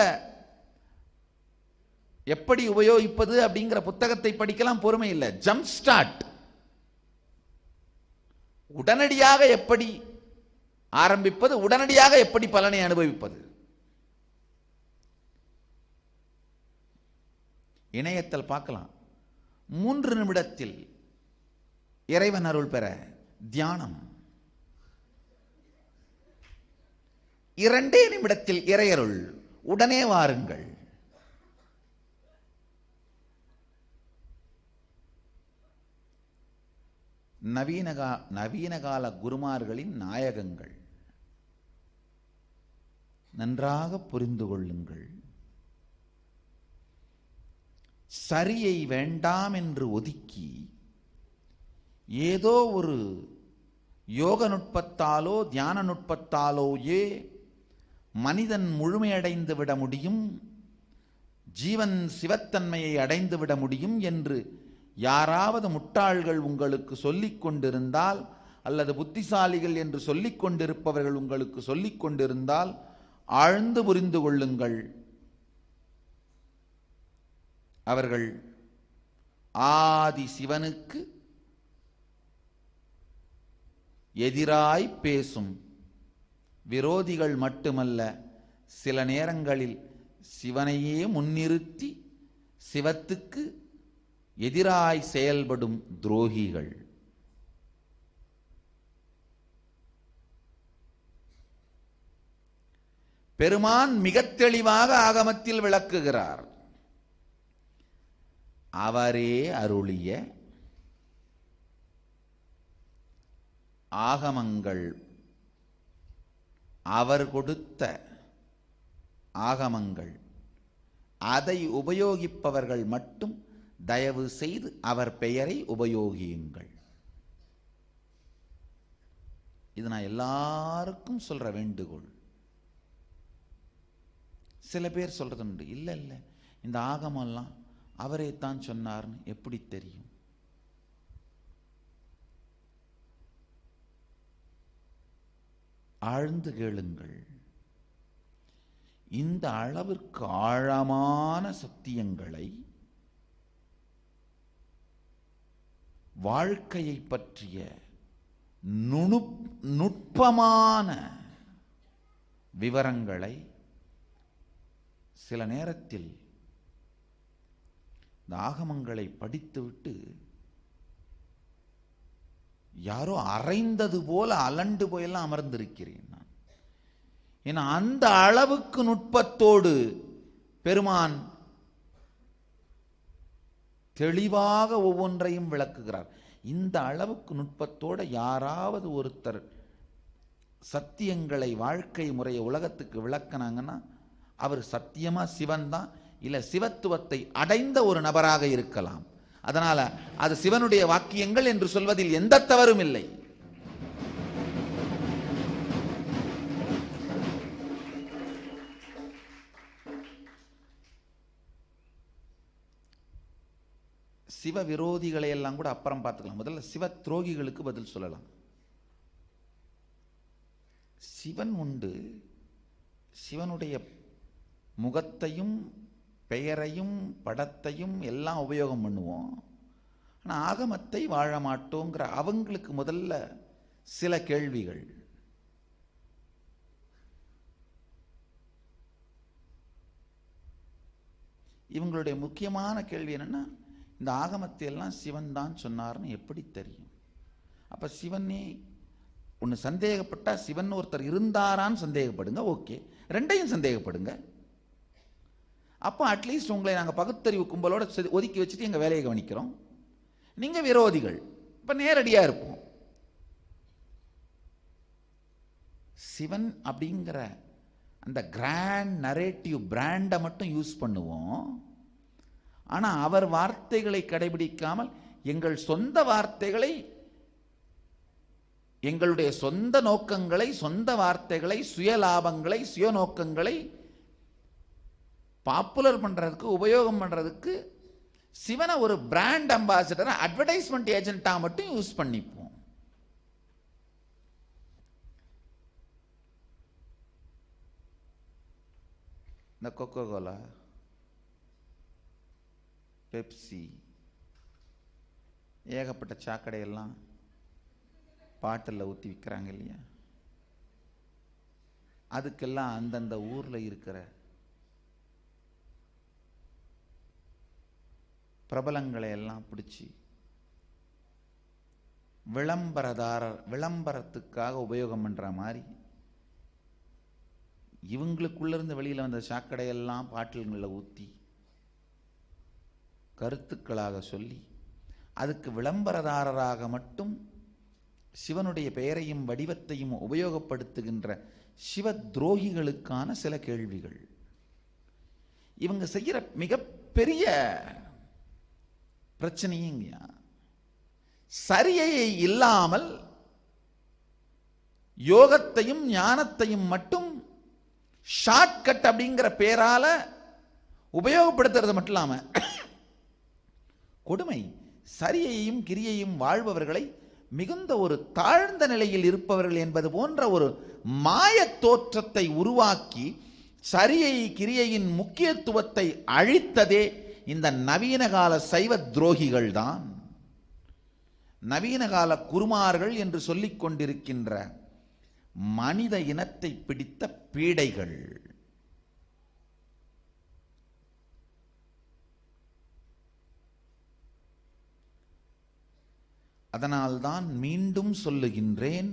எப்படி உபயோகிப்பது அப்படிங்கிற புத்தகத்தை படிக்கலாம் பொறுமை இல்லை. ஜம்ப் ஸ்டார்ட், உடனடியாக எப்படி ஆரம்பிப்பது, உடனடியாக எப்படி பலனை அனுபவிப்பது. இணையத்தில் பார்க்கலாம். 3 நிமிடத்தில் இறைவன் அருள் பெற தியானம், 2 நிமிடத்தில் இறையருள், உடனே வாருங்கள். நவீன கால குருமார்களின் நாயகங்கள். நன்றாக புரிந்து கொள்ளுங்கள். சரியை வேண்டாம் என்று ஒதுக்கி ஏதோ ஒரு யோக நுட்பத்தாலோ தியான நுட்பத்தாலோயே மனிதன் முழுமையடைந்து விட முடியும், ஜீவன் சிவத்தன்மையை அடைந்து விட முடியும் என்று யாராவது முட்டாள்கள் உங்களுக்கு சொல்லிக் கொண்டிருந்தால், அல்லது புத்திசாலிகள் என்று சொல்லிக் கொண்டிருப்பவர்கள் உங்களுக்கு சொல்லிக் கொண்டிருந்தால் ஆழ்ந்து புரிந்து கொள்ளுங்கள். அவர்கள் ஆதி சிவனுக்கு எதிராய் பேசும் விரோதிகள் மட்டுமல்ல, சில நேரங்களில் சிவனையே முன்னிறுத்தி சிவத்துக்கு எதிராய் செயல்படும் துரோகிகள். பெருமான் மிக தெளிவாக ஆகமத்தில் விளக்குகிறார். அவரே அருளிய ஆகமங்கள், அவர் கொடுத்த ஆகமங்கள், அதை உபயோகிப்பவர்கள் மட்டும் தயவு செய்து அவர் பெயரை உபயோகியுங்கள். இது நான் எல்லாருக்கும் சொல்ற வேண்டுகோள். சில பேர் சொல்றது உண்டு, இல்லை இல்லை இந்த ஆகமெல்லாம் அவரே தான் சொன்னார்னு எப்படி தெரியும்? ஆழ்ந்து கேளுங்கள். இந்த அளவிற்கு ஆழமான சத்தியங்களை, வாழ்க்கையை பற்றிய நுட்பமான விவரங்களை சில நேரத்தில் இந்த ஆகமங்களை படித்துவிட்டு யாரோ அரைந்தது போல அலண்டு போயெல்லாம் அமர்ந்திருக்கிறேன் நான். ஏன்னா அந்த அளவுக்கு நுட்பத்தோடு பெருமான் தெளிவாக ஒவ்வொன்றையும் விளக்குகிறார். இந்த அளவுக்கு நுட்பத்தோட யாராவது ஒருத்தர் சத்தியங்களை, வாழ்க்கை முறையை உலகத்துக்கு விளக்கினாங்கன்னா அவர் சத்தியமா சிவன் தான், இல்ல சிவத்துவத்தை அடைந்த ஒரு நபராக இருக்கலாம். அதனால அது சிவனுடைய வாக்கியங்கள் என்று சொல்வதில் எந்த தவறும் இல்லை. சிவ விரோதிகளை எல்லாம் கூட அப்புறம் பார்த்துக்கலாம். முதல்ல சிவ துரோகிகளுக்கு பதில் சொல்லலாம். சிவன் உண்டு, சிவனுடைய முகத்தையும் பெயரையும் படத்தையும் எல்லாம் உபயோகம் பண்ணுவோம். ஆனால் ஆகமத்தை வாழ மாட்டோங்கிற அவங்களுக்கு முதல்ல சில கேள்விகள். இவங்களுடைய முக்கியமான கேள்வி என்னன்னா, இந்த ஆகமத்தை எல்லாம் சிவன் தான் சொன்னார்னு எப்படி தெரியும்? அப்ப சிவனே ஒன்று சந்தேகப்பட்டா சிவன் ஒருத்தர் இருந்தாரான்னு சந்தேகப்படுங்க, ஓகே. ரெண்டையும் சந்தேகப்படுங்க. அப்போ அட்லீஸ்ட் உங்களை நாங்கள் பகுத்தறிவு கும்பலோட ஒதுக்கி வச்சுட்டு எங்கள் வேலையை கவனிக்கிறோம். நீங்கள் விரோதிகள், இப்போ நேரடியாக இருப்போம். சிவன் அப்படிங்கிற அந்த கிராண்ட் நரேட்டிவ் பிராண்டை மட்டும் யூஸ் பண்ணுவோம். ஆனால் அவர் வார்த்தைகளை கடைபிடிக்காமல் எங்கள் சொந்த வார்த்தைகளை, எங்களுடைய சொந்த நோக்கங்களை, சொந்த வார்த்தைகளை, சுய லாபங்களை, சுய நோக்கங்களை பாப்புலர் பண்றதுக்கு, உபயோகம் பண்றதுக்கு சிவனை ஒரு பிராண்ட் அம்பாசிடர், அட்வர்டைஸ்மெண்ட் ஏஜென்ட்டா மட்டும் யூஸ் பண்ணிப்போம். இந்த கொக்கோ கோலா, பெப்சி, ஏகப்பட்ட சாக்கடையெல்லாம் பாட்டில் ஊற்றி விற்கிறாங்க இல்லையா? அதுக்கெல்லாம் அந்தந்த ஊர்ல இருக்கிற பிரபலங்களை எல்லாம் பிடிச்சி விளம்பரத்துக்காக உபயோகம் பண்ற மாதிரி இவங்களுக்குள்ள இருந்து வெளியில வந்த சாக்கடையெல்லாம் பாட்டில்களில் ஊற்றி கருத்துக்களாக சொல்லி அதுக்கு விளம்பரதாரராக மட்டும் சிவனுடைய பெயரையும் வடிவத்தையும் உபயோகப்படுத்துகின்ற சிவ துரோகிகளுக்கான சில கேள்விகள். இவங்க செய்கிற மிகப்பெரிய பிரச்சனையும் சரியை இல்லாமல் யோகத்தையும் ஞானத்தையும் மட்டும் ஷார்ட்கட் அப்படிங்கிற பேரால உபயோகப்படுத்துறது மட்டும் இல்லாம கொடுமை, சரியையும் கிரியையும் வாழ்பவர்களை மிகுந்த ஒரு தாழ்ந்த நிலையில் இருப்பவர்கள் என்பது போன்ற ஒரு மாய தோற்றத்தை உருவாக்கி சரியை கிரியையின் முக்கியத்துவத்தை அழித்ததே இந்த நவீன கால சைவ துரோகிகள் தான். நவீன கால குருமார்கள் என்று சொல்லிக் கொண்டிருக்கின்ற மனித இனத்தை பிடித்த பீடைகள். அதனால்தான் மீண்டும் சொல்லுகின்றேன்,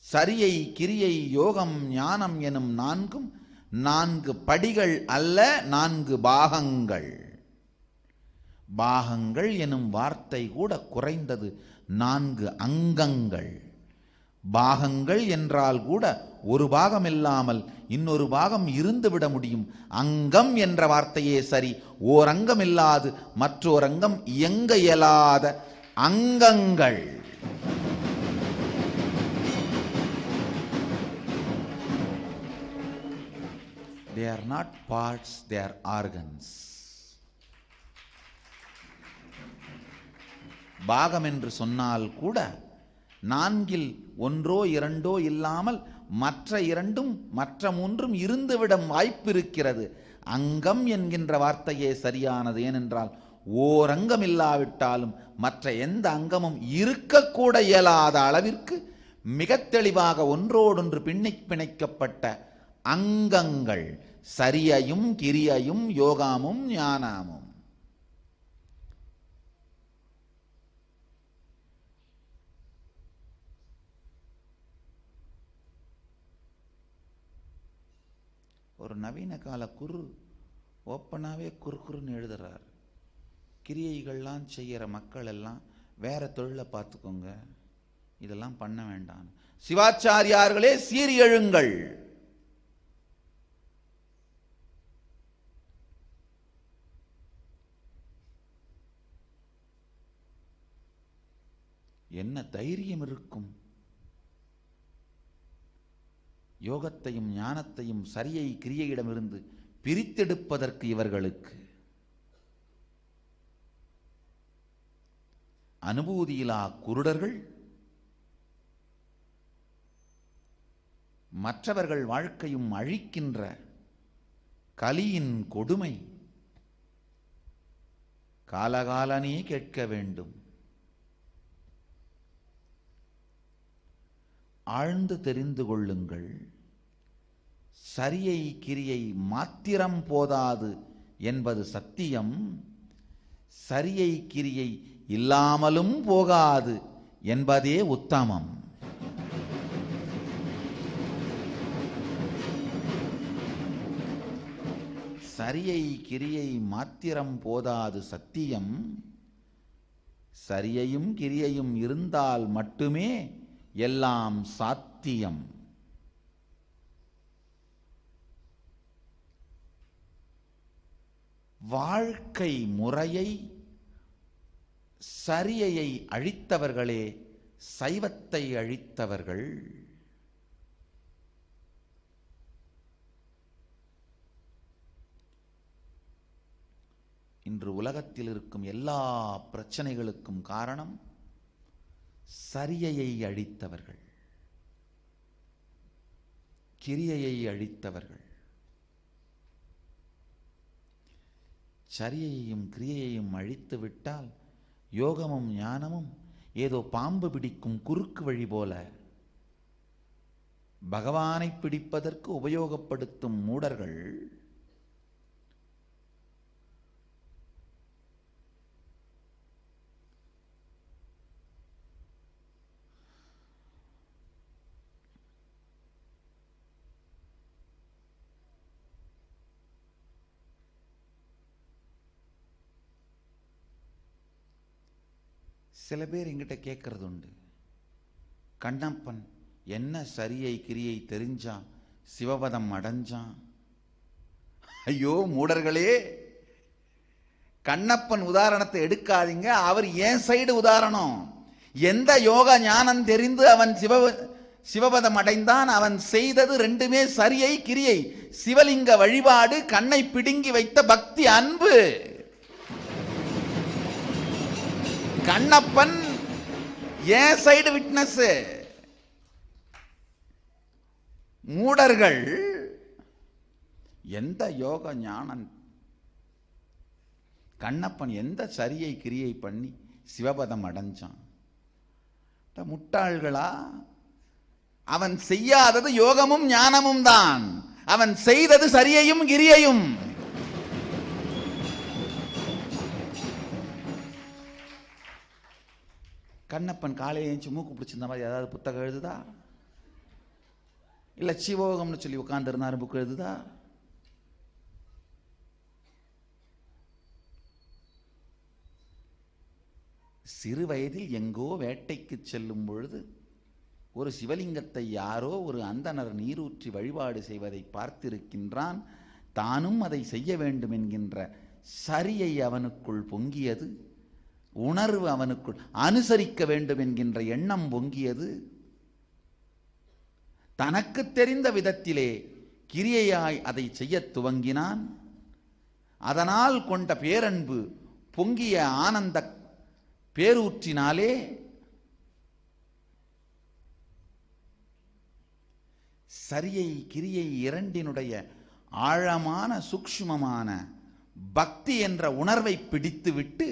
சரியை கிரியை யோகம் ஞானம் எனும் நான்கும் 4 படிகள் அல்ல, 4 பாகங்கள். பாகங்கள் எனும் வார்த்தை கூட குறைந்தது 4 அங்கங்கள். பாகங்கள் என்றால் கூட ஒரு பாகம் இல்லாமல் இன்னொரு பாகம் இருந்துவிட முடியும். அங்கம் என்ற வார்த்தையே சரி, ஓர் அங்கம் இல்லாது மற்றோர் அங்கம் இயங்க இயலாத அங்கங்கள். They are not parts, they are organs. பாகம் என்று சொன்னால் கூட 4இல் 1ஓ 2ஓ இல்லாமல் மற்ற 2ம் மற்ற 3ம் இருந்துவிட வாய்ப்பு இருக்கிறது. அங்கம் என்கின்ற வார்த்தையே சரியானது. ஏனென்றால் ஓரங்கம் இல்லாவிட்டாலும் மற்ற எந்த அங்கமும் இருக்கக்கூட இயலாத அளவிற்கு மிக தெளிவாக ஒன்றோடொன்று பிணைக்கப்பட்ட அங்கங்கள். சரியையும் கிரியையும் யோகமும் ஞானமும். ஒரு நவீன கால குரு ஓப்பனாகவே குறுக்குறுன்னு எழுதுறார். கிரியைகள்லாம் செய்கிற மக்கள் எல்லாம் வேற தொழிலை பார்த்துக்கோங்க, இதெல்லாம் பண்ண வேண்டாம். சிவாச்சாரியார்களே சீறி எழுங்கள். என்ன தைரியம் இருக்கும் யோகத்தையும் ஞானத்தையும் சரியை கிரியையிடமிருந்து பிரித்தெடுப்பதற்கு இவர்களுக்கு? அனுபூதியிலா குருடர்கள் மற்றவர்கள் வாழ்க்கையும் அழிக்கின்ற கலியின் கொடுமை காலகாலனே கேட்க வேண்டும். ஆழ்ந்து தெரிந்து கொள்ளுங்கள். சரியை கிரியை மாத்திரம் போதாது என்பது சத்தியம். சரியை கிரியை இல்லாமலும் போகாது என்பதே உத்தமம். சரியை கிரியை மாத்திரம் போதாது சத்தியம். சரியையும் கிரியையும் இருந்தால் மட்டுமே எல்லாம் சாத்தியம். வாழ்க்கை முறையை சரியையை அழித்தவர்களே சைவத்தை அழித்தவர்கள். இன்று உலகத்தில் இருக்கும் எல்லா பிரச்சனைகளுக்கும் காரணம் சரியையை அழித்தவர்கள், கிரியையை அழித்தவர்கள். சரியையும் கிரியையும் அழித்து விட்டால் யோகமும் ஞானமும் ஏதோ பாம்பு பிடிக்கும் குறுக்கு வழி போல பகவானை பிடிப்பதற்கு உபயோகப்படுத்தும் மூடர்கள் சில பேர் என்கிட்ட கேட்கறது உண்டு, கண்ணப்பன் என்ன சரியை கிரியை தெரிஞ்சான், சிவபதம் அடைஞ்சான். ஐயோ மூடர்களே, கண்ணப்பன் உதாரணத்தை எடுக்காதீங்க. அவர் ஏன் சைடு உதாரணம். எந்த யோக ஞானம் தெரிந்து அவன் சிவபதம் அடைந்தான்? அவன் செய்தது ரெண்டுமே சரியை கிரியை. சிவலிங்க வழிபாடு, கண்ணை பிடுங்கி வைத்த பக்தி அன்பு. கண்ணப்பன் ஏன் சைடு விட்னஸ். மூடர்கள் எந்த யோக ஞானம், கண்ணப்பன் எந்த சரியை கிரியை பண்ணி சிவபதம் அடைஞ்சான்? முட்டாள்களா? அவன் செய்யாதது யோகமும் ஞானமும் தான், அவன் செய்தது சரியையும் கிரியையும். கண்ணப்பன் காலையில் எழுந்து மூக்கு பிடிச்சிருந்த மாதிரி ஏதாவது புத்தகம் எழுதுதா? இல்லை சிவோகம்னு சொல்லி உட்கார்ந்துருந்தாரு புக்கு எழுதுதா? சிறு வயதில் எங்கோ வேட்டைக்கு செல்லும் பொழுது ஒரு சிவலிங்கத்தை யாரோ ஒரு அந்தணர் நீரூற்றி வழிபாடு செய்வதை பார்த்திருக்கின்றான். தானும் அதை செய்ய வேண்டும் என்கின்ற சரியை அவனுக்குள் பொங்கியது. உணர்வு அவனுக்குள் அனுசரிக்க வேண்டும் என்கின்ற எண்ணம் பொங்கியது. தனக்கு தெரிந்த விதத்திலே கிரியையாய் அதை செய்ய துவங்கினான். அதனால் கொண்ட பேரன்பு பொங்கிய ஆனந்த பேரூற்றினாலே சரியை கிரியை இரண்டினுடைய ஆழமான சூக்ஷ்மமான பக்தி என்ற உணர்வை பிடித்துவிட்டு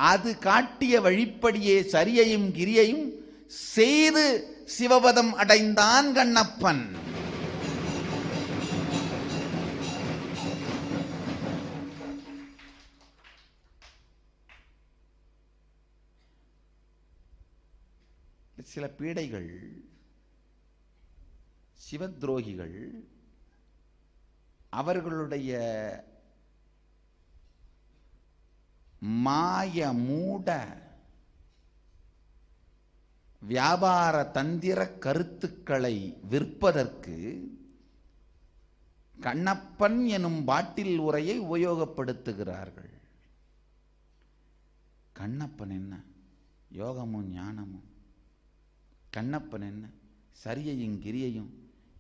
அது காட்டிய வழிப்படியே சரியையும் கிரியையும் செய்து சிவபதம் அடைந்தான் கண்ணப்பன். சில பீடைகள், சிவத்ரோகிகள் அவர்களுடைய மாய மூட வியாபார தந்திர கருத்துக்களை விற்பதற்கு கண்ணப்பன் எனும் பாட்டில் உரையை உபயோகப்படுத்துகிறார்கள். கண்ணப்பன் என்ன? யோகமும் ஞானமும். கண்ணப்பன் என்ன? சரியையும் கிரியையும்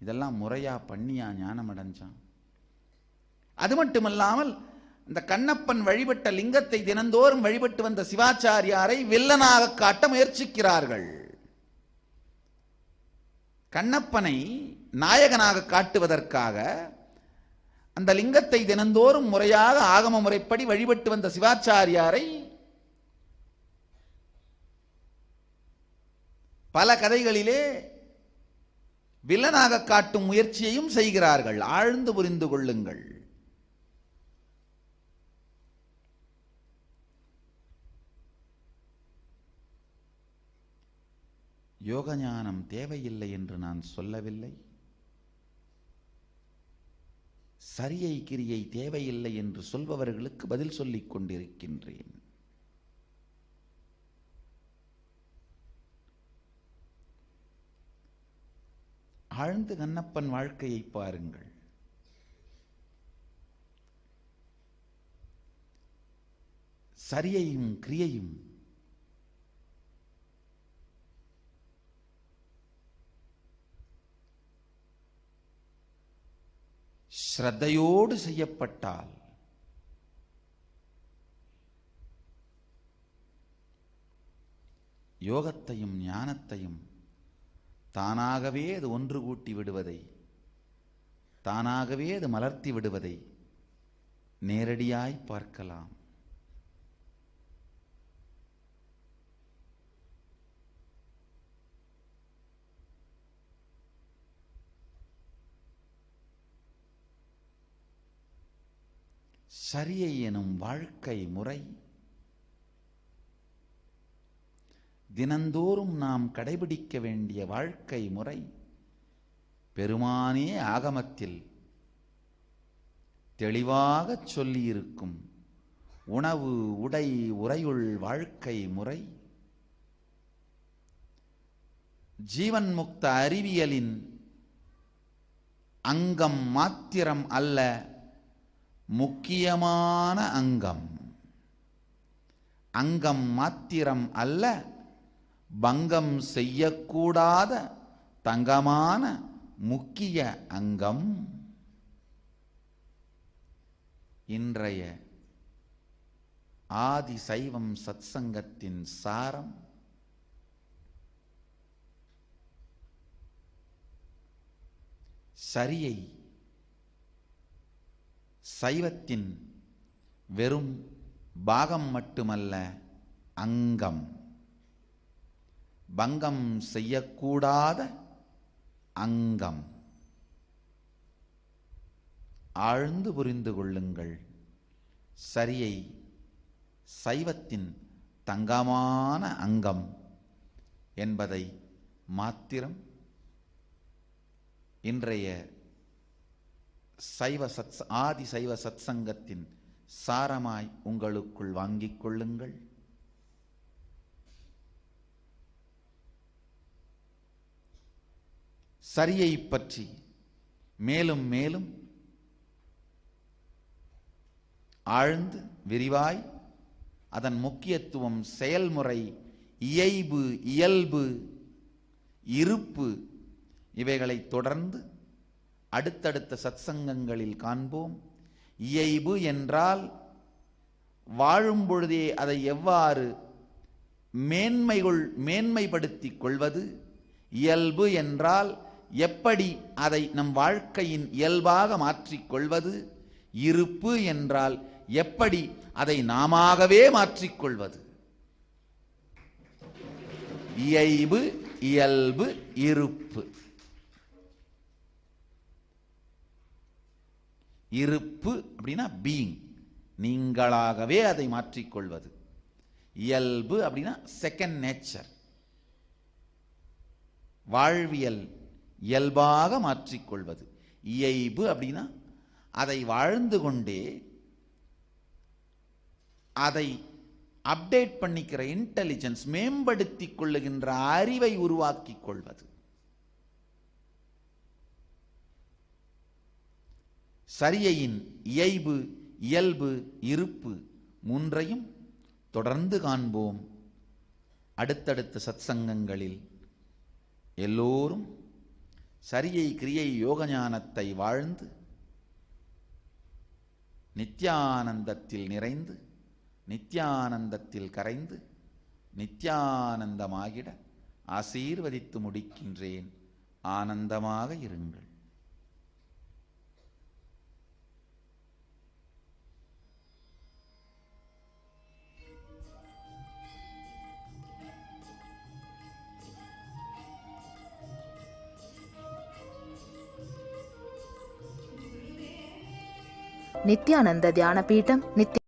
இதெல்லாம் முறையா பண்ணியா ஞானம் அடைஞ்சான். அது மட்டுமல்லாமல் இந்த கண்ணப்பன் வழிபட்ட லிங்கத்தை தினந்தோறும் வழிபட்டு வந்த சிவாச்சாரியாரை வில்லனாக காட்ட முயற்சிக்கிறார்கள். கண்ணப்பனை நாயகனாக காட்டுவதற்காக அந்த லிங்கத்தை தினந்தோறும் முறையாக ஆகம முறைப்படி வழிபட்டு வந்த சிவாச்சாரியாரை பல கதைகளிலே வில்லனாக காட்டும் முயற்சியையும் செய்கிறார்கள். ஆழ்ந்து புரிந்து கொள்ளுங்கள். யோக ஞானம் தேவையில்லை என்று நான் சொல்லவில்லை. சரியை கிரியை தேவையில்லை என்று சொல்பவர்களுக்கு பதில் சொல்லிக் கொண்டிருக்கின்றேன். ஆழ்ந்து கண்ணப்பன் வாழ்க்கையை பாருங்கள். சரியையும் கிரியையும் ஸ்ரத்தையோடு செய்யப்பட்டால் யோகத்தையும் ஞானத்தையும் தானாகவே அது ஒன்று கூட்டி விடுவதை, தானாகவே அது மலர்த்தி விடுவதை நேரடியாய் பார்க்கலாம். சரியை எனும் வாழ்க்கை முறை தினந்தோறும் நாம் கடைபிடிக்க வேண்டிய வாழ்க்கை முறை பெருமானே ஆகமத்தில் தெளிவாக சொல்லியிருக்கும் உணவு உடை உறையுள் வாழ்க்கை முறை ஜீவன் முக்த அறிவியலின் அங்கம் மாத்திரம் அல்ல, முக்கியமான அங்கம். அங்கம் மாத்திரம் அல்ல, பங்கம் செய்யக்கூடாத தங்கமான முக்கிய அங்கம். இன்றைய ஆதி சைவம் சத்சங்கத்தின் சாரம் சரியை சைவத்தின் வெறும் பாகம் மட்டுமல்ல, அங்கம். பங்கம் செய்யக்கூடாத அங்கம். ஆழ்ந்து புரிந்து கொள்ளுங்கள். சரியை சைவத்தின் தங்கமான அங்கம் என்பதை மாத்திரம் இன்றைய ஆதி சைவ சத்சங்கத்தின் சாரமாய் உங்களுக்குள் வாங்கிக் கொள்ளுங்கள். சரியை பற்றி மேலும் மேலும் ஆழ்ந்து விரிவாய் அதன் முக்கியத்துவம், செயல்முறை, இயைபு, இயல்பு, இருப்பு இவைகளை தொடர்ந்து அடுத்தடுத்த சத்சங்கங்களில் காண்போம். இயைபு என்றால் வாழும் பொழுதே அதை எவ்வாறு மேன்மைப்படுத்திக் கொள்வது. இயல்பு என்றால் எப்படி அதை நம் வாழ்க்கையின் இயல்பாக மாற்றிக்கொள்வது. இருப்பு என்றால் எப்படி அதை நாமாகவே மாற்றிக்கொள்வது. இயைபு, இயல்பு, இருப்பு. இருப்பு அப்படின்னா பீயிங், நீங்களாகவே அதை மாற்றிக்கொள்வது. இயல்பு அப்படின்னா செகண்ட் நேச்சர். வாழ்வியல் இயல்பாக மாற்றிக்கொள்வது. இயைபு அப்படின்னா அதை வாழ்ந்து கொண்டே அதை அப்டேட் பண்ணிக்கிற இன்டெலிஜென்ஸ், மேம்படுத்திக் கொள்ளுகின்ற அறிவை உருவாக்கிக் கொள்வது. சரியையின் இயைபு, இயல்பு, இருப்பு மூன்றையும் தொடர்ந்து காண்போம். அடுத்தடுத்த சத்சங்கங்களில் எல்லோரும் சரியை கிரியை யோகஞானத்தை வாழ்ந்து நித்யானந்தத்தில் நிறைந்து நித்யானந்தத்தில் கரைந்து நித்யானந்தமாகிட ஆசீர்வதித்து முடிக்கின்றேன். ஆனந்தமாக இருங்கள். நித்யானந்த தியான பீடம், நித்ய